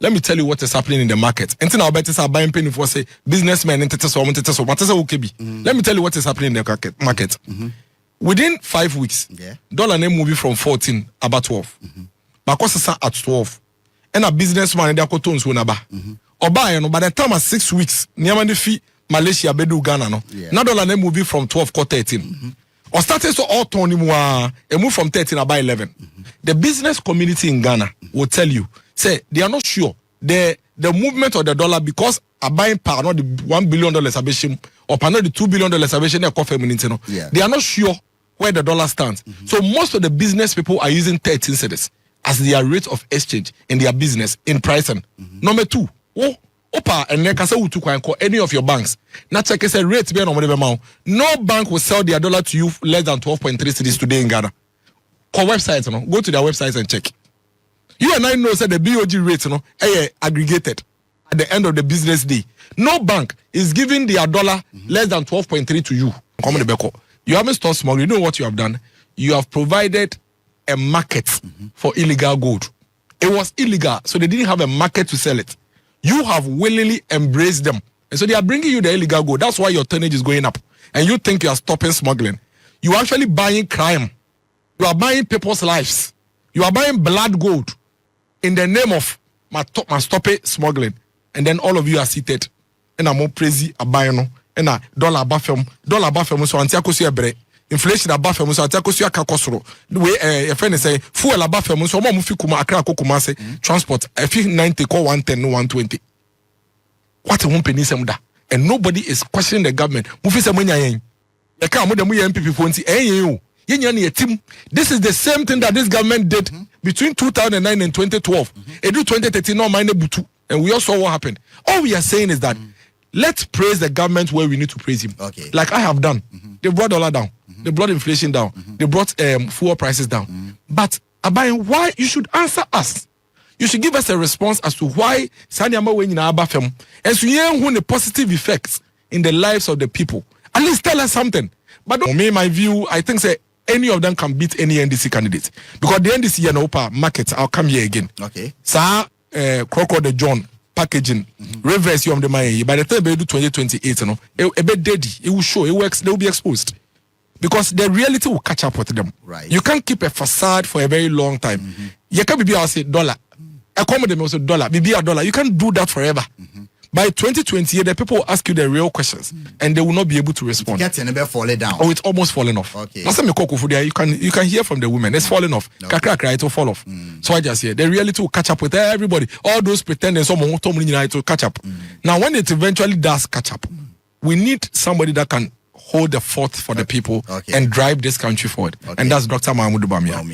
let me tell you what is happening in the market. Until now, better say buying penny for say businessmen and let me tell you what is happening in the market. Within 5 weeks, dollar name moving from 14 about 12. Because at 12. And a businessman and their cotons will naba. Or buy by the time of 6 weeks, Niamani fee Malaysia bedu Ghana no. Now dollar name moving from 12 to 13. Or started so all Tony Mua and move from 13 about 11. The business community in Ghana will tell you, say they are not sure the movement of the dollar because a buying power not the $1 billion abation or not the $2 billion abation they are not sure where the dollar stands. So most of the business people are using 13 cedis as their rate of exchange in their business in pricing. Number 2, Opa and Nekasa Utu can call any of your banks. Now check a rate be on no bank will sell their dollar to you less than 12.3 cedis today in Ghana. Call websites, go to their websites and check. You and I know that the BOG rate aggregated at the end of the business day. No bank is giving their dollar less than 12.3 to you. You haven't stopped smuggling. You know what you have done? You have provided a market for illegal gold. It was illegal, so they didn't have a market to sell it. You have willingly embraced them. And so they are bringing you the illegal gold. That's why your tonnage is going up. And you think you are stopping smuggling. You are actually buying crime. You are buying people's lives. You are buying blood gold in the name of stop it smuggling. And then all of you are seated. And I'm more crazy buying and a dollar buffum so antiakosu ebre. Inflation abafem so antiakosu akakosoro. The way a friend say fuel abafem so mo fi kuma akra kokuma say transport I feel 90 call 110 no 120. What a penny sem da. And nobody is questioning the government. Mufi say manya yen. E ka mo dem yen MPP fonti yen. This is the same thing that this government did between 2009 and 2012. It do 2013 no mine butu. And we all saw what happened. All we are saying is that let's praise the government where we need to praise him. Like I have done. They brought dollar down. They brought inflation down. They brought fuel prices down. But Abayin, why you should answer us? You should give us a response as to why Sanyama when in Abafem and so you the positive effects in the lives of the people. At least tell us something. But for me, my view, I think say any of them can beat any NDC candidate. Because the NDC and market, I'll come here again. Sir, Crocodile John packaging, reverse you on the money. By the time they do 2028, a bit daddy, it will show, it works, they will be exposed. Because the reality will catch up with them. You can't keep a facade for a very long time. You can't be say dollar. Accommodate also dollar, be a dollar. You can't do that forever. By 2028, the people will ask you the real questions and they will not be able to respond. Falling down. Oh, it's almost falling off. You can hear from the women. It's falling off. It will fall off. So I just say the reality will catch up with everybody. All those pretending someone it will catch up. Now, when it eventually does catch up, we need somebody that can hold the fort for the people and drive this country forward. And that's Dr. Mahmoud Bawumia.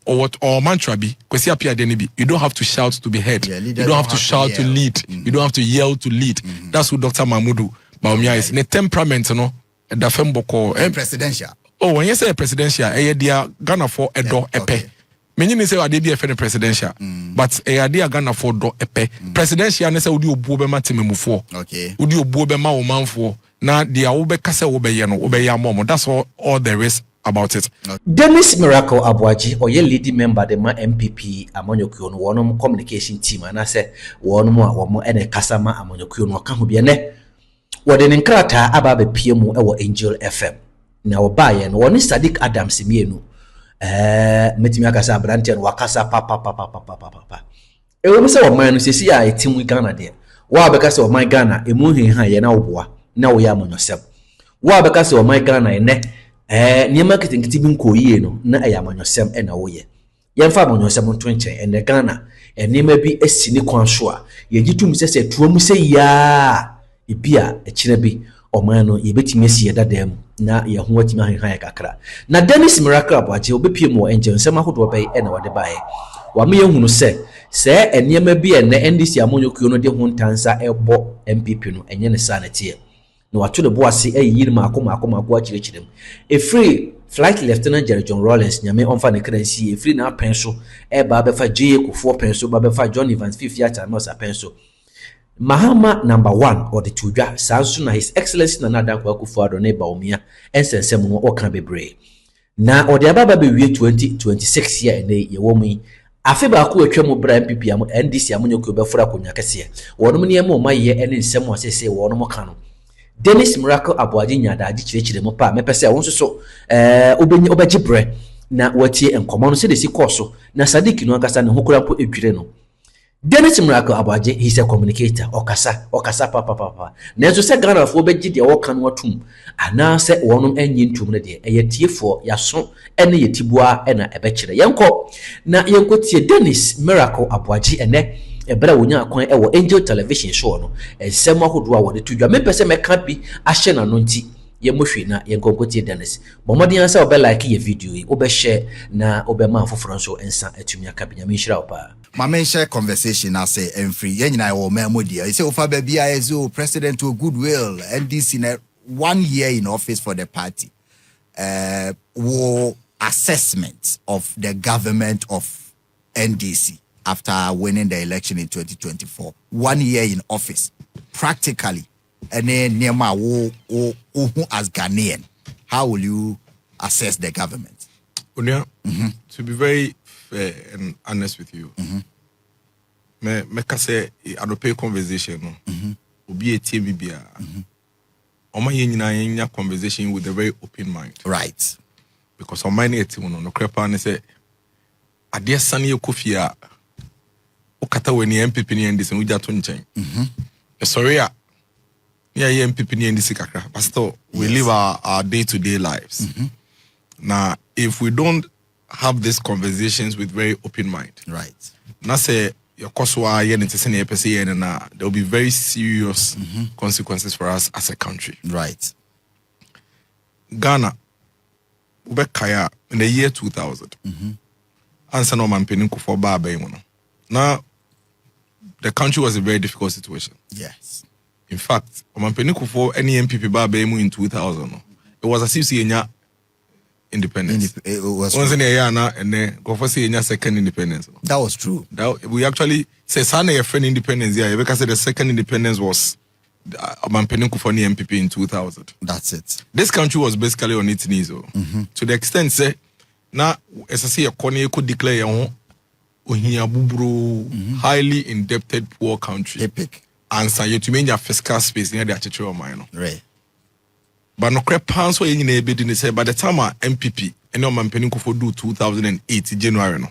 Or what or mantra be you don't have to shout to be heard. You don't have to shout to lead. You don't have to yell to lead. That's what Dr. Mahmoud Bawumia is. The temperament, the femboko presidential. Oh, when you say presidential, dia Ghana for a do epe. Many say they be a presidential, but dia Ghana for do epe. Presidential ne say udi obuobe ma tememufo. Udi obuobe ma omanfo. Na dia obe kase obe ye no obe ya momo. That's all there is about it. Dennis Miracle Abuaji or ye leading member the MPP Amonyokuo no one communication team and I say one more ene kasama Amonyokuo no kan ho bia ne wo de nkrata aba be piemu e wo Angel FM na wo baye no one Sadiq Adams mienu metimi akasa brante no wakasa papa e wo se wo man no sesi ya etimu Ghana de wo abeka se wo man Ghana emu hin han ye na wo boa na wo ya Amonyosem wo abeka se wo man Ghana ene niema kitingiti bi nkoyie no na eya Amonyosem e na woye yemfa Amonyosem nto nchen ene Ghana niema bi asini kwan so a yegitum sese tuomu se ya ebia ekire bi oman no yebetimi asi yedadam na ye ho atimi han kakra na Dennis Miracle Abuaji obepiem wo engine nsem ahodo be e na wode bae wa me yehunu se niema bi ene NDC Amonyokuo no de ho ntansa ebo MPP no enye ne sanete no wato de boase eyiri mako akirechirem free flight lieutenant Jerry John Rollins nyame onfa ne kransi free na penso ba befa J Kufuor penso ba befa John Evans Fifiata no sa penso Mahama number 1 or the tudwa sansu na his excellency na Nana Kufuor ne Bawumia ensensem no oka bebre na ode ababa be wie 2026 year ene ye wo mu afi ba ko atwa mu bra MPP am NDC amonyoko be fura konya kese wonom ne ma maye ene nsem asese wonom ka no Dennis Miracle Abuaji nyada agi kirechire mu pa mepese won so obeji bre na watie enkomo no se de si koso na Sadiq no akasa ne hokura po edwire no Dennis Miracle Abuaji, he's a communicator okasa papa na enso se Ghana fo beji de woka no atum ana se wonom enyi ntum ne de eyetiefo yaso ene yetibua ena ebekire yenko na yenko tie Dennis Miracle Abuaji ene ebra wonya akwan ewo Angel Television show no ensem ahodo a wode tudwa mepese meka bi ahye na no nti yemohwe na yenko tie Dennis bomodi ansa obe like ye video yi obe share na obe ma foforo nso ensa atumi aka binyame hira opa my main share conversation I say and free yenyina wo memodia you say ofa baby ayezo president to goodwill NDC na 1 year in office for the party war assessment of the government of NDC after winning the election in 2024 1 year in office practically and then Nema wo as Ghanaian how will you assess the government? Unia, to be very fair and honest with you, me kase adope conversation no, obi etie bibia. Oma yenya conversation with a very open mind. Right. Because on my eti no krepa ne say ade sane ekofia okata weni MPP ni ndise uja to nchen. Sorry ya MPP ni ndise kakra. But still, we live our day-to-day lives. Now, if we don't have these conversations with very open mind, right? Now say your koswa there will be very serious consequences for us as a country. Right. Ghana, Ubekaya in the year 2000. Answer no man penin for Baba. Now, the country was a very difficult situation. Yes. In fact, man penin for any MPP Baba in 2000. It was as if independence. It was once in a year now, and then go for seeing your second independence. That was true. We actually say Sana a friend independence. Yeah, because the second independence was Mampenuku for the MPP in 2000. That's it. This country was basically on its knees. To the extent say now as I say a corner could declare your own highly indebted poor country. Epic. And so you to mean your fiscal space near the architectural minor. Right. But no crap pounds so in a bit in say by the time our MPP and no man penny for do 2008 January no.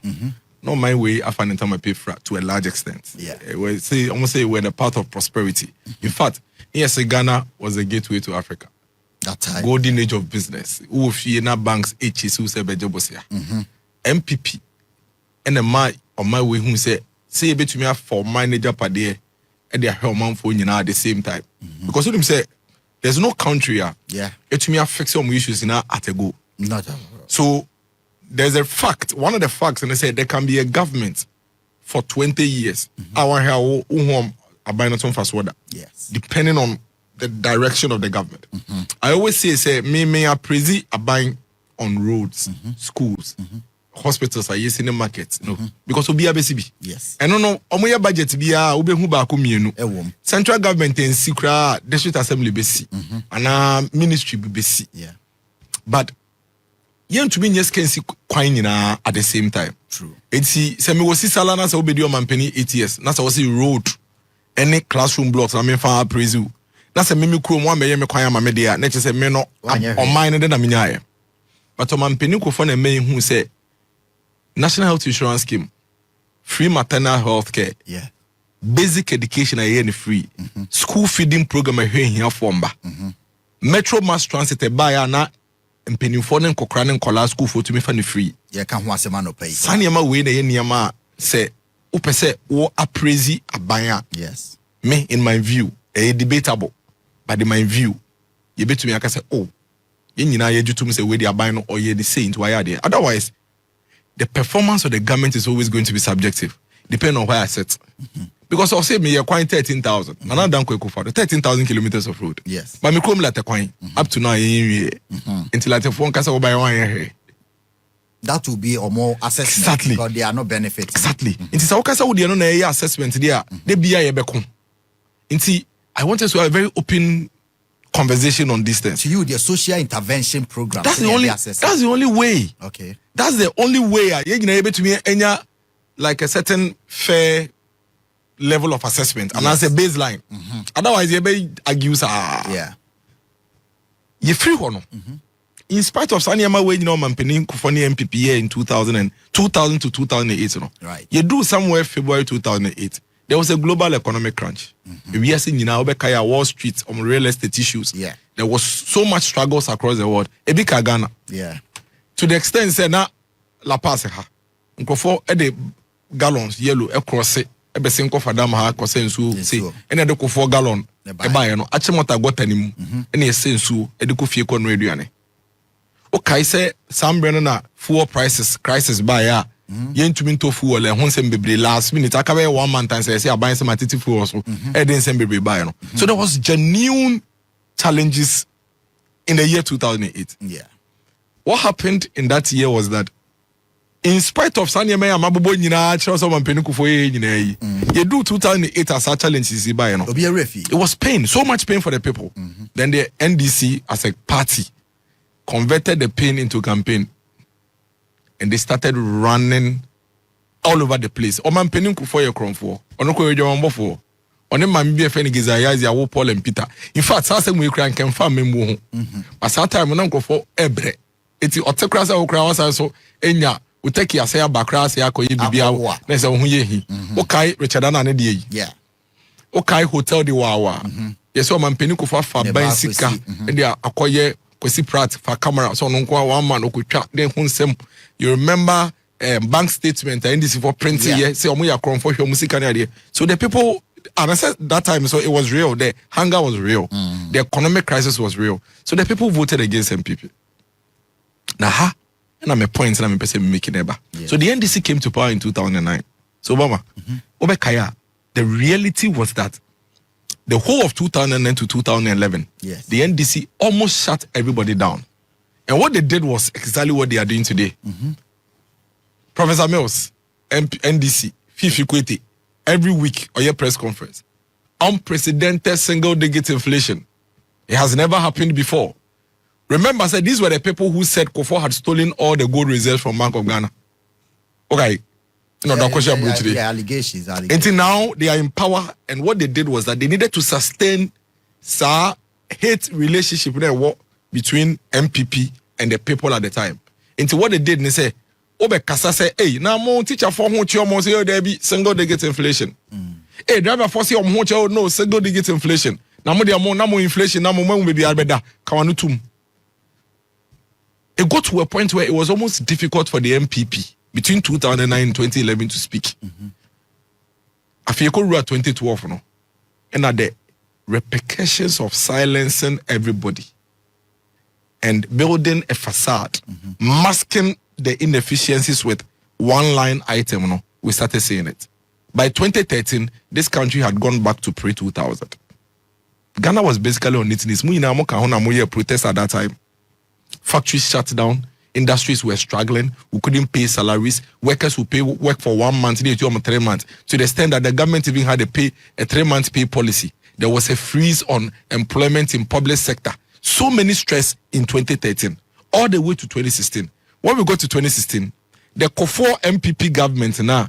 No my way I find time I pay for to a large extent. Yeah. We say almost say we're the part of prosperity. In fact, yes, Ghana was a gateway to Africa. That time. Golden age of business. Who fear banks HS who say bejobosia. MPP and the my on my way who say bet me for manager per day and their hell man for at the same time. Because what him say there's no country it me affect some issues in at a go. Not so there's a fact, one of the facts, and they say there can be a government for 20 years. Yes. Depending on the direction of the government. I always say me a prezi a buying on roads, schools, hospitals, I yes in the market. No. Because we be a BCB. Yes. And no, omoya budget be a ube huba kumienu. Central government in Sikra, district assembly BC. And ministry BC. Yeah. But yen to be just can see quine at the same time. True. It's see me was salana so be your man penny 8 years. Nasa was road any classroom blocks I mean for praise you. Nasa me krum one me kwanya ma media na say me no on mine na minyaye. But man penny ko for na me who say National Health Insurance Scheme, free maternal health care. Yeah. Basic education are free. School feeding program here for Metro mass transit buy na mpenimfo nkokra ne nkola school for to me fa ne free. Yeah, can one semana no pay. Saniama we na ye niama say upese wo appraise aban. Yes. Me in my view, debatable. But in my view, you bet me aka say oh, ye nyina ye jutum say we the aban no or ye the say into why there. Otherwise, the performance of the government is always going to be subjective, depending on where I set. Because I'll say me quite 13,000. And I don't quite for 13,000 kilometers of road. Yes. But me come like a coin up to now until I take phone cast by 1 year. That will be a more assessment. Exactly. Because they are not benefits. Exactly. It is our case with the assessment there. They be a become. I want us to have a very open conversation on these things. To you, the social intervention program. That's the only way. Okay. That's the only way you're able to be like a certain fair level of assessment, and as a baseline. Otherwise, you may argue, yeah. You free one. In spite of Sanyama way, Mampeni Kufoni MPP in 2000 to 2008, right. You do somewhere February 2008. There was a global economic crunch. We are seeing Wall Street on real estate issues. Yeah. There was so much struggles across the world. Ebika Ghana. Yeah. To the extent say na La Paz ha. Nkofo e de gallons yellow across it. Ebe se nkofa dam ha akose nsu say. Ene de ko 4 gallon e ba no. Achemota gota ni mu. Ene e se nsu e de ko fie ko no aduane. Okay, say sambre no na fuel prices crisis ba ya. Yen to minto fuel e ho nsem bebre last minute akabe 1 month and say aban sem atiti fuel so e de nsem bebre ba no. So there was genuine challenges in the year 2008. Yeah. What happened in that year was that in spite of Sanyama Mabobo nyina chiro so mampeni kufo nyina yi. You do 2008 as a challenges by no. It was pain, so much pain for the people. Then the NDC as a party converted the pain into campaign. And they started running all over the place. O mampeni kufo ye kronfo. Onoko ye jombo One man be a friend Gizayazi, I Paul and Peter. In fact, Sasa we can confirm him. But sometimes when Uncle for Ebre, it's autocracy or crowds also. Enya, we take your say backcrass, Yako, Bibia, Nessa Huye. Okay, Richard Anna, yeah. Okay, Hotel de Wawa. Yes, so man Penuko for Bensika, and they are acquire Kwesi Pratt for camera. So, no one man who could chat then Hunsem. You remember bank statement and this for printing, yes, so we are for your music. So the people. And I said that time, so it was real. The hunger was real. The economic crisis was real. So the people voted against MPP. Now, and I'm a point, and I'm a person making ever. So the NDC came to power in 2009. So, Obama, Obekaya, the reality was that the whole of 2009 to 2011, the NDC almost shut everybody down. And what they did was exactly what they are doing today. Professor Mills, NDC, Fifi Kwete, every week or your press conference. Unprecedented single-digit inflation. It has never happened before. Remember, I said these were the people who said Kofo had stolen all the gold reserves from Bank of Ghana. Okay. That question today. Allegations. Until now, they are in power, and what they did was that they needed to sustain hate relationship between MPP and the people at the time. Until what they did, they say, Obe Kasa say, hey, now mo teacher for who you say there be single digit inflation. Hey, driver for say no single digit inflation. Now mo inflation, now mo be arbeda. Kawanutum. It got to a point where it was almost difficult for the MPP between 2009 and 2011 to speak. After 2012, no, and at the repercussions of silencing everybody and building a facade, masking the inefficiencies with one-line item, no, we started seeing it. By 2013, this country had gone back to pre-2000. Ghana was basically on its knees. Protest at that time. Factories shut down. Industries were struggling. We couldn't pay salaries. Workers would work for 1 month, 3 months. To the extent that the government even had a 3-month pay policy. There was a freeze on employment in public sector. So many stress in 2013, all the way to 2016. When we got to 2016, the Kofo MPP government now,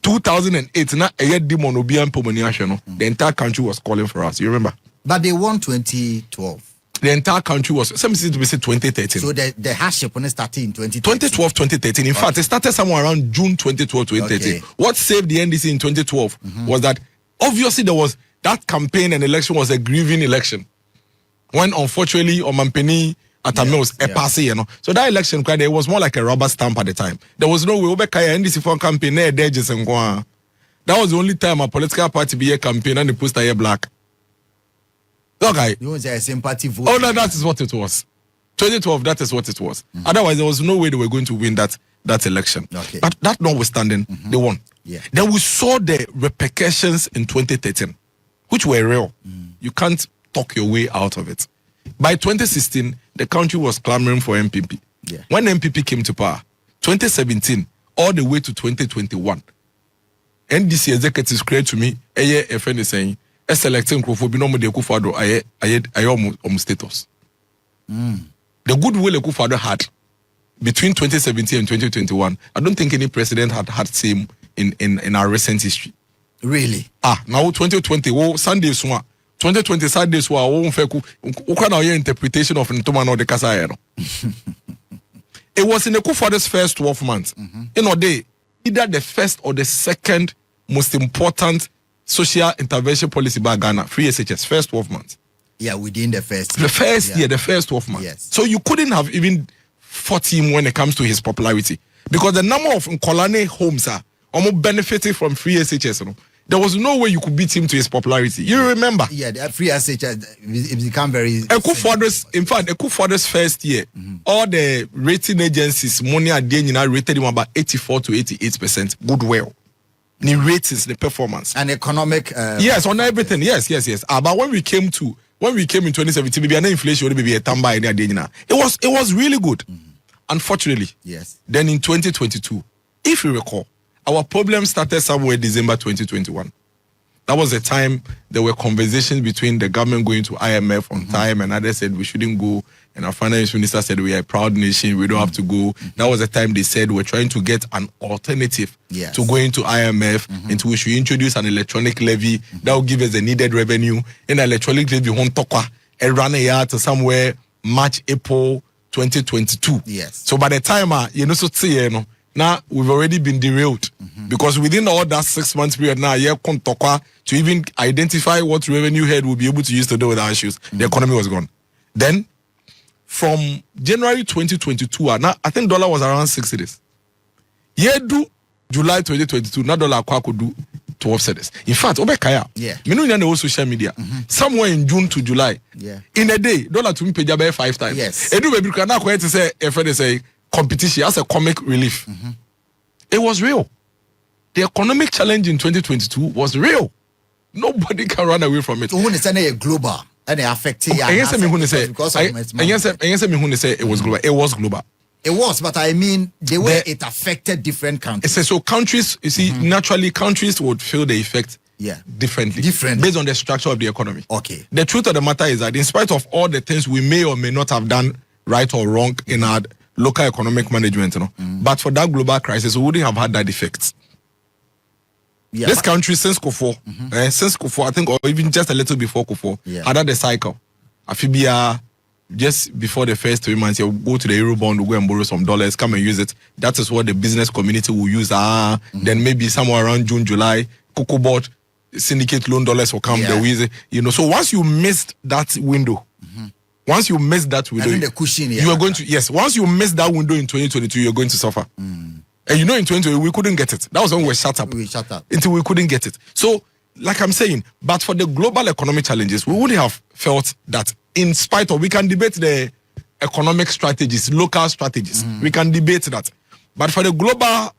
2008, now the entire country was calling for us. You remember? But they won 2012. The entire country was, some say 2013. So the hardship when started in 2013. 2012, 2013. In fact, it started somewhere around June 2012, 2013. Okay. What saved the NDC in 2012 was that obviously there was that campaign and election was a grieving election. When unfortunately, Omampeni Atamils passed, you know. So that election, it was more like a rubber stamp at the time. There was no way Obekaya NDC for campaign. That was the only time a political party be a campaign and the poster here black. Okay. You want to say a sympathy vote? Oh no, that is what it was. 2012, that is what it was. Otherwise, there was no way they were going to win that election. Okay. But that notwithstanding, they won. Yeah. Then we saw the repercussions in 2013, which were real. You can't talk your way out of it. By 2016, the country was clamoring for MPP. Yeah. When MPP came to power, 2017, all the way to 2021, NDC executives created to me, a friend is saying, selecting Krofo bi no mo de Akufo-Addo aye status. The goodwill Akufo-Addo had between 2017 and 2021, I don't think any president had same in our recent history. Really? Now 2020, Sundays 2020 Sundays won feku ukana your interpretation of Ntoma no de kasa no. It was in Akufo-Addo's first 12 months. In a day, either the first or the second most important social intervention policy by Ghana, free SHS, first 12 months. Yeah, within the first year. The first 12 months. Yes. So you couldn't have even fought him when it comes to his popularity. Because the number of Nkolane homes are almost benefiting from free SHS. You know? There was no way you could beat him to his popularity. You remember? Yeah, the free SHS, it became very... Akufo-Addo's first year, all the rating agencies, money at the end, rated him about 84 to 88% goodwill. The ratings, the performance. And economic... yes, on everything. Yes. But when we came in 2017, maybe an inflation, maybe a tamba idea, it was really good. Unfortunately. Yes. Then in 2022, if you recall, our problem started somewhere December 2021. That was the time there were conversations between the government going to IMF on time, and others said we shouldn't go. And our finance minister said we are a proud nation, we don't have to go. That was the time they said we're trying to get an alternative to going to IMF, into which we introduce an electronic levy that will give us the needed revenue. And electronic levy won't talk and run a year to somewhere March, April 2022. Yes. So by the time now we've already been derailed because within all that 6 months period now, to even identify what revenue head will be able to use to deal with our issues, the economy was gone. Then from January 2022, now I think dollar was around 60 days. July 2022, now dollar could do 12 cedis. In fact, Obekaya, social media. Somewhere in June to July, in a day, dollar to me pay 5 times. Yes. Edu baby can now to say if they say competition as a comic relief. It was real. The economic challenge in 2022 was real. Nobody can run away from it. So when it's a global and affecting it was global. It was global. It was, but I mean the way it affected different countries. So countries, you see, naturally countries would feel the effect differently based on the structure of the economy. Okay. The truth of the matter is that in spite of all the things we may or may not have done right or wrong in our local economic management, but for that global crisis, we wouldn't have had that effect. Yeah, this country since Kufo, I think, or even just a little before Kufo, had had a cycle. Afibia, just before the first 3 months, you go to the Eurobond, go and borrow some dollars, come and use it. That is what the business community will use. Then maybe somewhere around June, July, Cocoa Board, syndicate loan dollars will come. So once you missed that window, once you miss that window, the cushion, you are going to, once you miss that window in 2022, you're going to suffer. And in 2020, we couldn't get it. That was when we were shut up. We shut up. Until we couldn't get it. So, like I'm saying, but for the global economic challenges, we wouldn't have felt that in spite of, we can debate the economic strategies, local strategies. We can debate that. But for the global,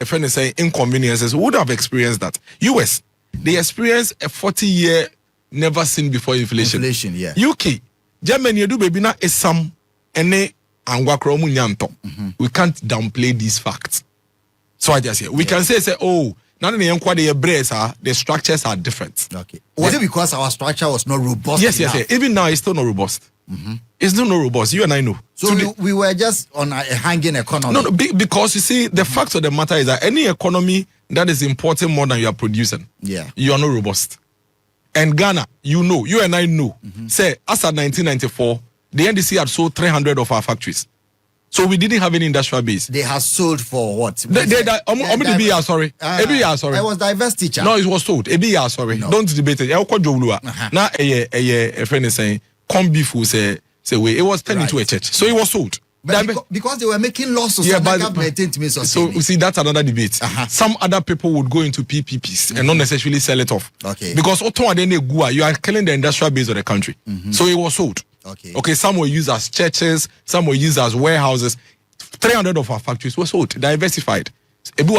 if I say, inconveniences, we would have experienced that. US, they experienced a 40-year never seen before inflation. UK, Germany, you do baby na esam ene angwa kromu nyanto. We can't downplay these facts. So I just say we can say now the structures are different. Okay. Was it because our structure was not robust? Yes. Even now it's still not robust. It's still not robust. You and I know. So we were just on a hanging economy. No, because you see, the fact of the matter is that any economy that is importing more than you are producing, you are not robust. And Ghana, you and I know, say, as at 1994, the NDC had sold 300 of our factories. So we didn't have any industrial base. They have sold for what? Sorry. I was diverse teacher. No, it was sold. No. Don't debate it. Now, a friend is saying, come before say, it was turned into a church. So it was sold. But because they were making losses, so you see, that's another debate. Some other people would go into PPPs and not necessarily sell it off. Okay. Because you are killing the industrial base of the country. So it was sold. Okay. Some were used as churches, some were used as warehouses. 300 of our factories were sold, diversified. Ebu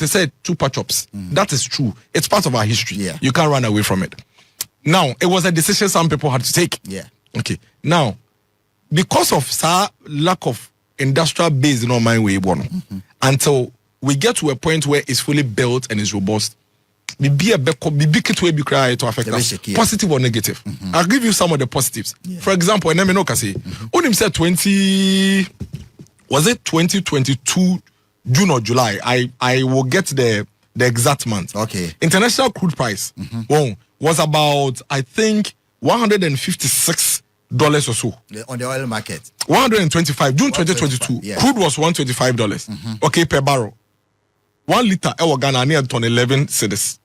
said chupa chops. That is true. It's part of our history. You can't run away from it. Now, it was a decision some people had to take. Okay. Now, because of lack of industrial base in our mind way, until we get to a point where it's fully built and is robust, Bibi kit way be cry to affect us. Positive or negative. I'll give you some of the positives. For example, and I can say, Onim said 2022 June or July. I will get the exact month. Okay. International crude price was about, I think, $156 or so. On the oil market. 125 June 2022. Yeah. Crude was $125. Okay, per barrel. 1 liter ewa Ghana near ton 11 cedis.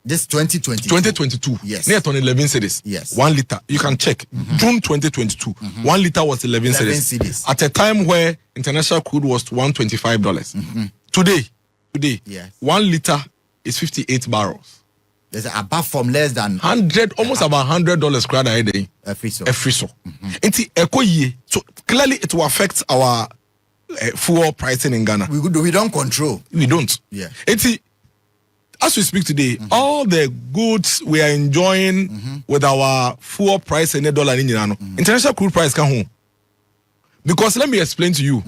This 2022. 2022. Yes. Near ton 11 cedis. Yes. 1 liter. You can check. June 2022. 1 liter was 11 cedis. At a time where international crude was $125. Today, yes. 1 liter is 58 barrels. There's above from less than 100, almost about $100 crowd a day. A free so. So clearly it will affect our fuel pricing in Ghana. We don't control. We don't. Yeah. As we speak today, all the goods we are enjoying with our fuel price and $1 in international crude price can home. Because let me explain to you.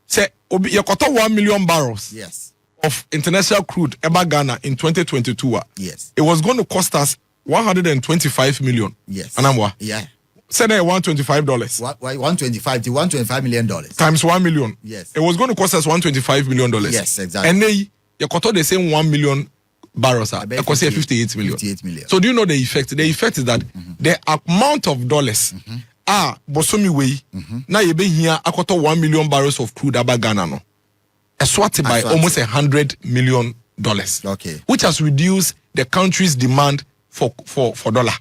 Say, you got 1 million barrels. Yes. Of international crude eba Ghana in 2022. Yes. It was going to cost us 125 million. Yes. Anamwa. Yeah. Said $125. Why 125 to $125 million? Times 1 million. Yes. It was going to cost us $125 million. Yes, exactly. And they got the same 1 million barrels. It cost 58 million. 58 million. So do you know the effect? The effect is that the amount of dollars bosomi way now you be here akoto 1 million barrels of crude aba Ghana no. Aswati by almost $100 million. Okay. Which has reduced the country's demand for dollar.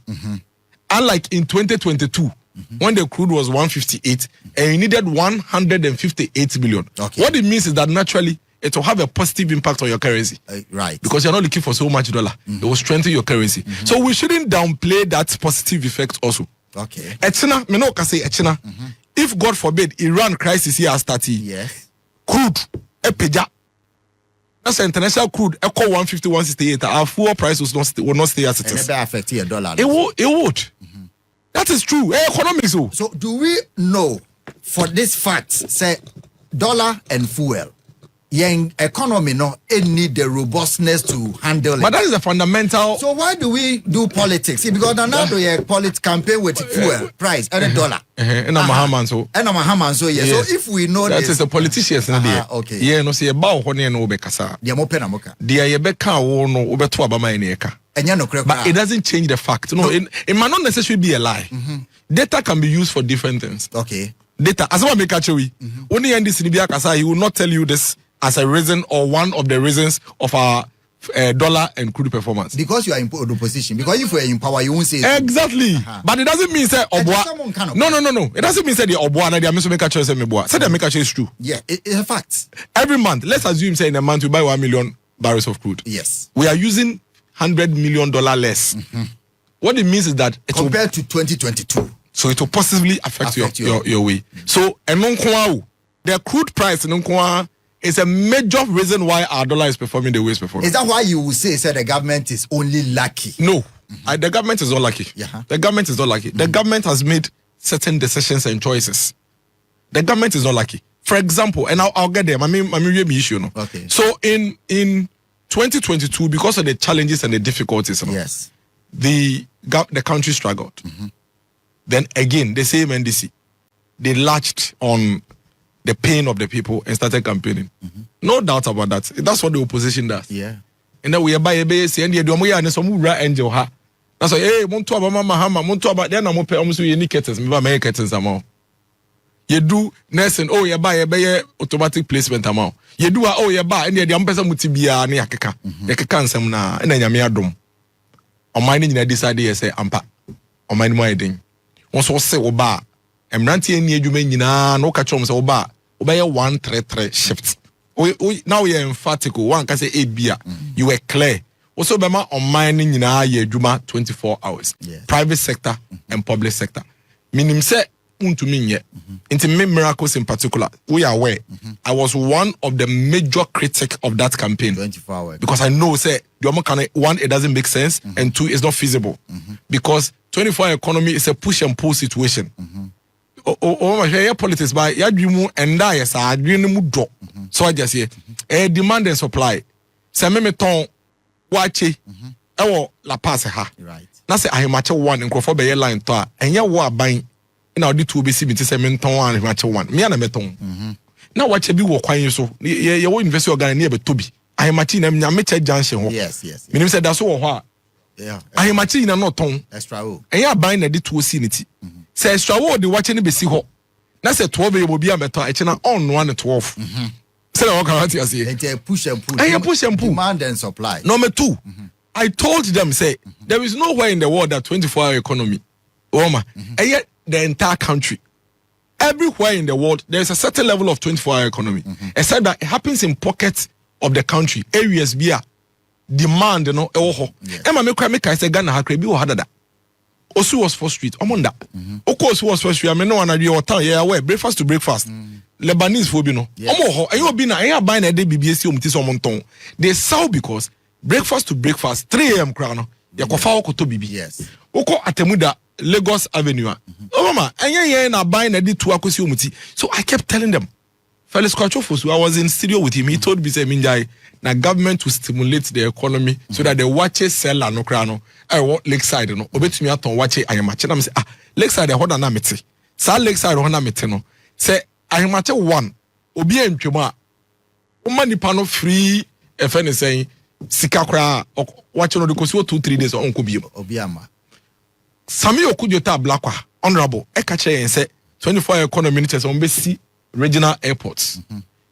Unlike in 2022, when the crude was 158 and you needed 158 billion. Okay. What it means is that naturally it will have a positive impact on your currency. Right. Because you're not looking for so much dollar. It will strengthen your currency. So we shouldn't downplay that positive effect also. Okay. If God forbid Iran crisis here has started, yes. Crude epeja. That's international crude. Echo 150, 168. Our fuel price will not stay as it is. And it affect your dollar. It would. That is true. Economics. So do we know for this fact, say dollar and fuel, young economy no it need the robustness to handle it. But that is a fundamental. So why do we do politics? See, because now do a politics campaign with fuel price and a dollar. And I'm a Haman so. And I'm a Haman so yes. So if we know that this, is the politicians in there. Okay. Yeah, no see about honey no bekasa. Dia mo pena moka. Dia ye beka wo no obeto abama enieka. But it doesn't change the fact. No, it might not necessarily be a lie. Data can be used for different things. Okay. Data as well make actually. Only in this Libya kasa he will not tell you this as a reason or one of the reasons of our dollar and crude performance. Because you are in opposition. Because if you are in power, you won't say it. Exactly. But it doesn't mean say obwa. No. It doesn't mean say the obwa na they are make a choice me boa. Say they make a choice is true. Yeah, it's a fact. Every month, let's assume say in a month we buy 1 million barrels of crude. Yes. We are using $100 million less. What it means is that compared to 2022. So it will possibly affect your way. So the crude price is a major reason why our dollar is performing the way it's performing. Is that why you will say the government is only lucky? No, the government is not lucky. Yeah. The government is not lucky. The government has made certain decisions and choices. The government is not lucky. For example, and I'll get there. I mean, issue. No? Okay. So in 2022, because of the challenges and the difficulties, yes, the country struggled. Then again, the same NDC, they latched on the pain of the people and started campaigning. No doubt about that. That's what the opposition does. Yeah. And then we are by a base and the Domoya and some angel ha. That's why hey, Monto Mama Hama, Monto about then I'm almost any curtains, maybe make curtains amount. You do nursing, oh, you buy a automatic placement amount. You do you buy and the person mutibia near Kaka. The Kakan na and then Yamiadum. On mining in this idea say ampa. On mine my thing. Once was say oba. I'm ranting in you mean no catch on oba. Obey 133 shifts. Now you're emphatic. One can say 8 beer. You were clear. Also, Bema on mining in a year, Juma 24 hours. Yes. Private sector and public sector. Meaning, say, to me yet. Into miracles in particular, we are aware. I was one of the major critics of that campaign. 24 hours. Because I know, say, one, it doesn't make sense, and two, it's not feasible. Because 24-hour economy is a push and pull situation. My politics by Yadrimu and Dias are dreaming drop. So I just say, demand and supply. Say, me ton wache ewo La Paz ha Right. na se ahemache 1 nkrofo be line to a enye wo aban na odi tu obesi bi te se menton ahemache 1 me na meton na wache bi wo kwan so ye wo university organ na e be tobi ahemache na nya meche junction ho Yes. minim se da so wo ho a Yeah. ahemache na no ton Extra o. enye aban na de tu osi ne ti se extra wo de wache ne be si ho na se 12 ye bobi ameto a eche na on no one 12 se na wo kan ati ase And push and pull. And you push and pull. Demand and supply. Number 2, I told them, say, there is nowhere in the world that 24-hour economy, and yet the entire country, everywhere in the world, there is a certain level of 24-hour economy. Except that it happens in pockets of the country, areas via demand, you know, Emma make I say Ghana hakre bi wo hadada. Osu was for street, omonda. Osu was for street, I mean no one idea what time, yeah, where breakfast to breakfast. Lebanese for no. Omo ho, be na enya buy na dey BBC omti so monton. They sell because breakfast to breakfast 3 a.m. crown. Ya kofa okoto bibi. Yes. Oko Atemuda Lagos Avenue. Oh mama, enya na buy na dey to akosi omti. So I kept telling them. Felix Kwachofosu, I was in studio with him. He told me say Minjai na government to stimulate the economy so that the watches sell no crown. I want Lakeside no. Obetumi aton watche ayamache na me say Lakeside ho na meti. Sa Lakeside ho na meti no. Say ahemache 1 obi antwema o manipa no free efe ne sen sika kra wache no de kosi 2-3 days on ko biem Obi ama. Sami Okudjota Blakwa honorable e ka kire yen se 24 economy ministers on be si regional airports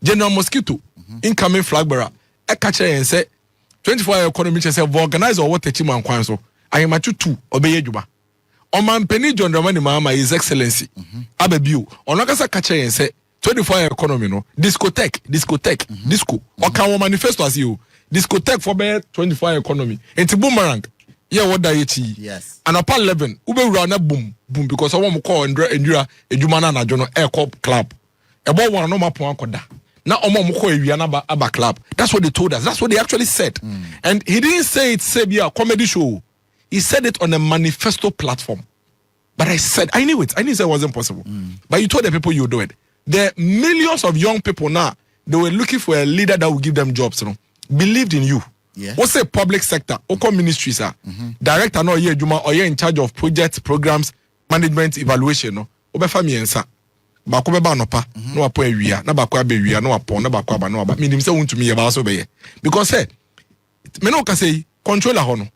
General Mosquito incoming flag bearer e ka kire yen se 24 economy ministers organize or what techiman kwan so ahemache 2 obeye dwuma Omampeni John Dramani Mahama, His Excellency, Abebio, Onakasa Kache say 24-hour economy, no, discotheque, disco. Okawo manifesto as you, discotheque for bear 24-hour economy. Enti boomerang, yeah, what da Yes. And upon 11, ube rana boom, because I want to call Endura, Ejumana na Jono Air Corp Club. About one no mapo ankoda. Now omo mko ewiana aba club. That's what they told us. That's what they actually said. And he didn't say it a comedy show. He said it on a manifesto platform. But I knew it. I knew it wasn't possible. But you told the people you do it. There are millions of young people now, they were looking for a leader that will give them jobs, you know. Believed in you. Yeah. What's a public sector? Oko ministries are. Director no ye juma or in charge of projects, programs, management, evaluation, no. Obefa mi ensa. Ba ko beba no pa, no apo awia, na ba ko abewia, no apo, na ba ko aba no aba. Meaning say won to me about so be. Because say me no ka say controller ho no.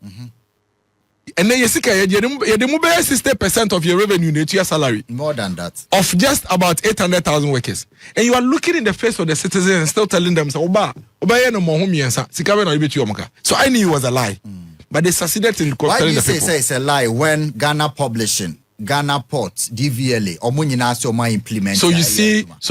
And then you see, you 60% of your revenue in your salary. More than that. Of just about 800,000 workers. And you are looking in the face of the citizens and still telling them, so I knew it was a lie. But they succeeded in Why do telling you the people. say it's a lie when Ghana Publishing, Ghana Ports, DVLA, Omunyina implement? So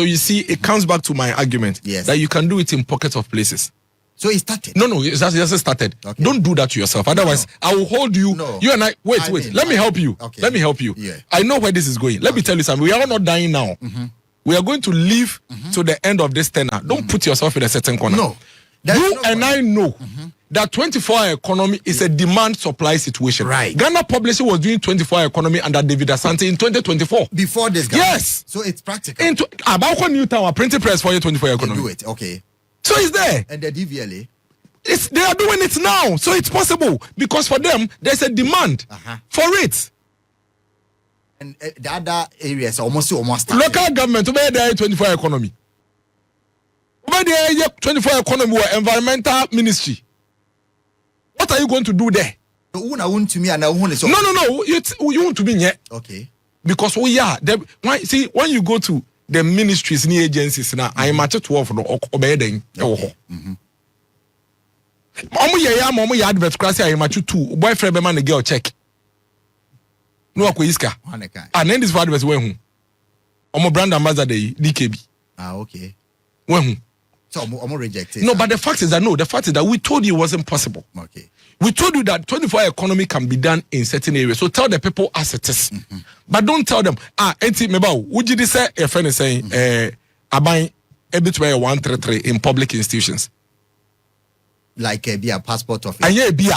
you see, it comes back to my argument that you can do it in pockets of places. So it started. No, it just started. Okay. Don't do that to yourself. Otherwise, I will hold you. No. You and I. Wait. Let me help you. Okay. Let me help you. Yeah. I know where this is going. Let me tell you something. We are not dying now. We are going to live to the end of this tenure. Don't put yourself in a certain corner. No. You and I know that 24-hour economy is a demand-supply situation. Right. Ghana Publishing was doing 24-hour economy under David Asante in 2024. Before this guy. Yes. So it's practical. About New Town, printing press for your 24-hour economy. Do it. Okay. So it's there. And the DVLA? They are doing it now, so it's possible because for them there's a demand for it. And the other areas almost Local government over there 24 economy. Over there 24 economy or environmental ministry. What are you going to do there? No. You want to be here. Okay. Because when you go to the ministries and agencies now, I am at 12 no obey them. Momo ya advert class I match 2 boyfriend be man the girl check no akọ iska and then this advert when hu brand ambassador DKB okay when so omo rejected no but the fact is that we told you it wasn't possible. Okay, we told you that 24-hour economy can be done in certain areas, so tell the people as it is. But don't tell them enti meba would you say a friend is saying aban ebitwe 133 in public institutions like be a passport office. And yeah, baby,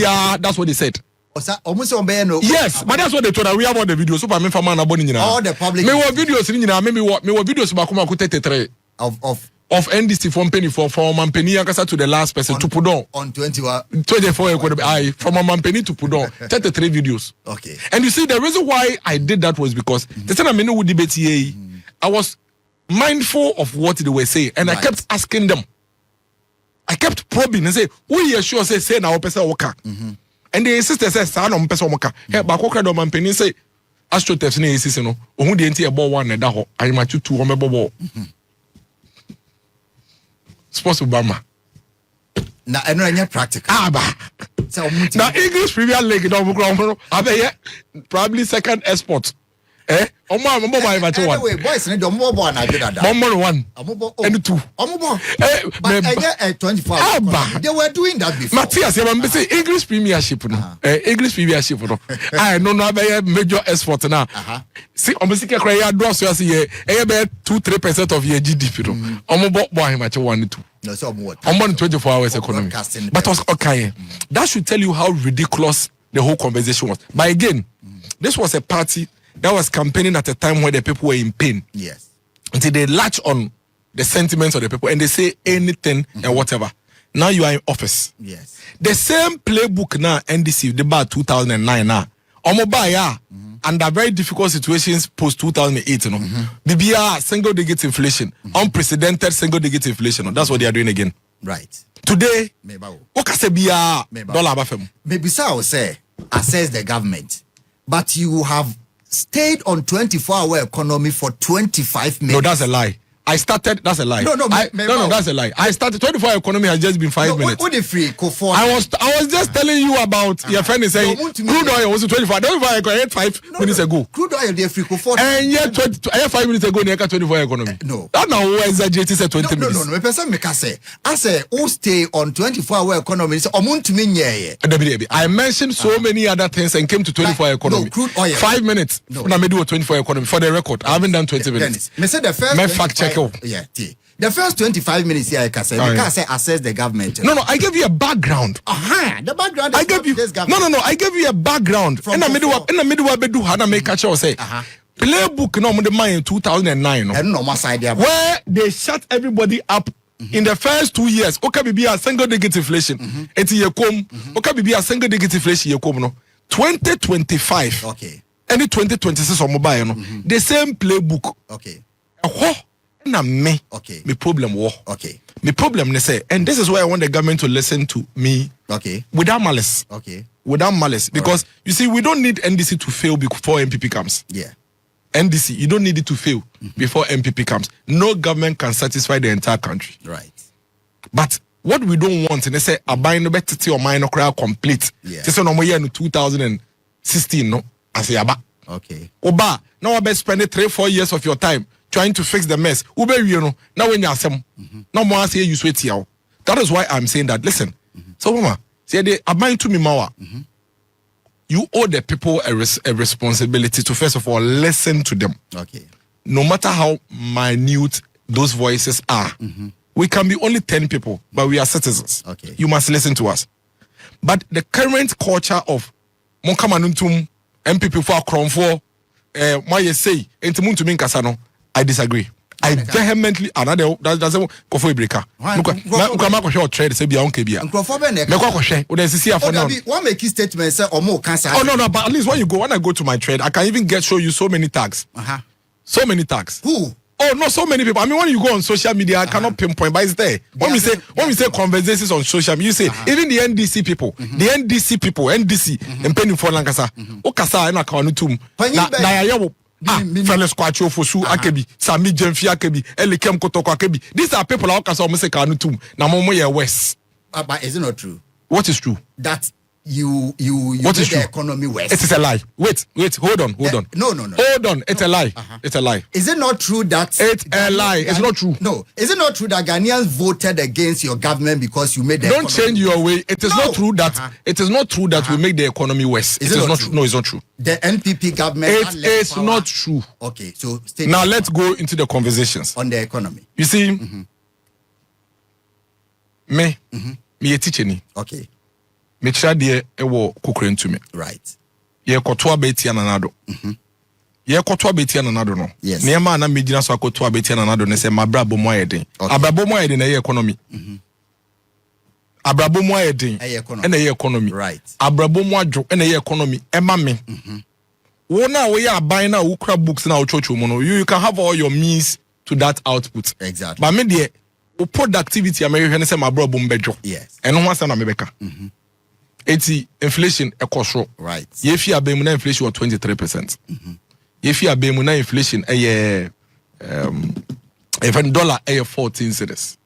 that's what they said. Yes, but that's what they told us. We have all the videos. Super, all the public. Me videos. Me videos. Bakuma ku 33 of of NDC from penny from Mampeni Yakasa to the last person to Pudon. On 24 from Mampeni to Pudon. 33 videos. Okay. And you see, the reason why I did that was because the time I would debate here, I was mindful of what they were saying, and I kept asking them. I kept probing and say, who you sure say now person worker? And the sister says, son on person worker. Hey, but what kind of Mampeni say? Astroturfs ne esi no ohun de nti e ball one na da ho ayemachu tu o me ball sports Obama na eno anya practical ba na English Premier League no mo abeye probably second export omo buy one anyway boys ne do mo ball na dada mo one and two but 24 they were doing that before Matthias you say English Premiership no English Premiership no I no abeye major export na see omo sika kra ya do so say be 2-3% of your GDP no omo buy match 1 2 no so omo what 24 hours economy but was okay that should tell you how ridiculous the whole conversation was. But again this was a party that was campaigning at a time where the people were in pain. Yes. Until they latch on the sentiments of the people and they say anything and whatever. Now you are in office. Yes. The same playbook now, NDC, the bar 2009 now. Omobaya, under very difficult situations post 2008, you know. BBR, single digit inflation, unprecedented single digit inflation. That's what they are doing again. Right. Today, what can say BR dollar abafem? Maybe so say assess the government, but you have stayed on 24-hour economy for 25 minutes. No, that's a lie. I started. That's a lie. No, that's a lie. I started 24-hour economy has just been 5 minutes. What the free go for? I was just telling you about your friend is saying crude oil was 24. 24 economy 5 minutes ago. Crude oil the free go for. And yet 5 minutes ago near 24 economy. No. That now exaggerated say 20 minutes. No. Me person make say. I say who stay on 24-hour economy. Say omuntumi nyeye. I mentioned so many other things and came to 24-hour economy. No, crude oil. 5 minutes. No, me do a 24-hour economy for the record. I haven't done 20 minutes. Dennis, me say the first. Me fact check. Yeah. The first 25 minutes here, I can say, assess the government. No, I gave you a background. The background. I gave you this government. No. I gave you a background. In the middle, I do Hana make a show say. Playbook no the mind in 2009. Where they shut everybody up. In the first 2 years, okay, be a single digit inflation. It's year come. Okay, be a single digit inflation year come no. 2025. Okay. Any 2026 or mobile no. The same playbook. Okay. Na me. Okay. Me problem war. Okay. Me problem ne say, and this is why I want the government to listen to me. Okay. Without malice. Okay. Without malice, because you see, we don't need NDC to fail before MPP comes. Yeah. NDC, you don't need it to fail before MPP comes. No government can satisfy the entire country. Right. But what we don't want, and they say, a buy no better or mine no complete. Yeah. This is no more year in 2016, no. I say, aba. Okay. Oba, now I best spend 3-4 years of your time trying to fix the mess. Ube you know, now when you're some, now more say you sweat here. That is why I'm saying that. Listen, so mama, say they are buying to me mawa. You owe the people a responsibility to first of all listen to them. Okay. No matter how minute those voices are, we can be only 10 people, but we are citizens. Okay. You must listen to us. But the current culture of Monkamanuntum, MPP for Kronfo, my say, Entimuntu Minkasano, I disagree. I vehemently another doesn't go for a breaker. Mukama trade say be on Kebia. One make statement say or more cancer. Oh no, but at least when I go to my trade, I can even show you so many tags. So many tags. Who? Oh no, so many people. I mean, when you go on social media, I cannot pinpoint, but it's there. When we say conversations on social media, you say even the NDC people, NDC, and penny for Lankasa, Okasa and Akanutum. Felix Kwacho Fosu Akebi, Sami Jemfi Akebi, Elikem Kotoko Akebi. These are people who are almost a Kanutum. Namomo West. But is it not true? What is true? That you what is the true? Economy West. It is a lie. Wait, hold on. No. Hold on, it's a lie. It's a lie. Is it not true that it's a lie? It's not true. No. Is it not true that Ghanaians voted against your government because you made the Don't change your way. It is not true that it is not true that we make the economy worse. It is not true. No, it's not true. The NPP government it is not true. Okay, so now let's go into the conversations on the economy. You see, me a teacher ni. Okay. Me try de ewo kokore ntumi. Right. Ye kotoa beti ananado. ye koto abeti na nado no yes niema na megina so akoto abeti na nado ne se mabrabo mo ayeden abrabo mo ayeden na ye economy abrabo mo ayeden na ye economy right abrabo mo adwo na ye economy ema me wo na wo ya aban na wo kra books na wo chocho mo no you can have all your means to that output exactly but me de o productivity america ne se mabrabo mbedwo yes eno ho asa na mebeka eti inflation ekosro right ye fi abemu na inflation was 23%. If you are paying na inflation even dollar 14 cedis.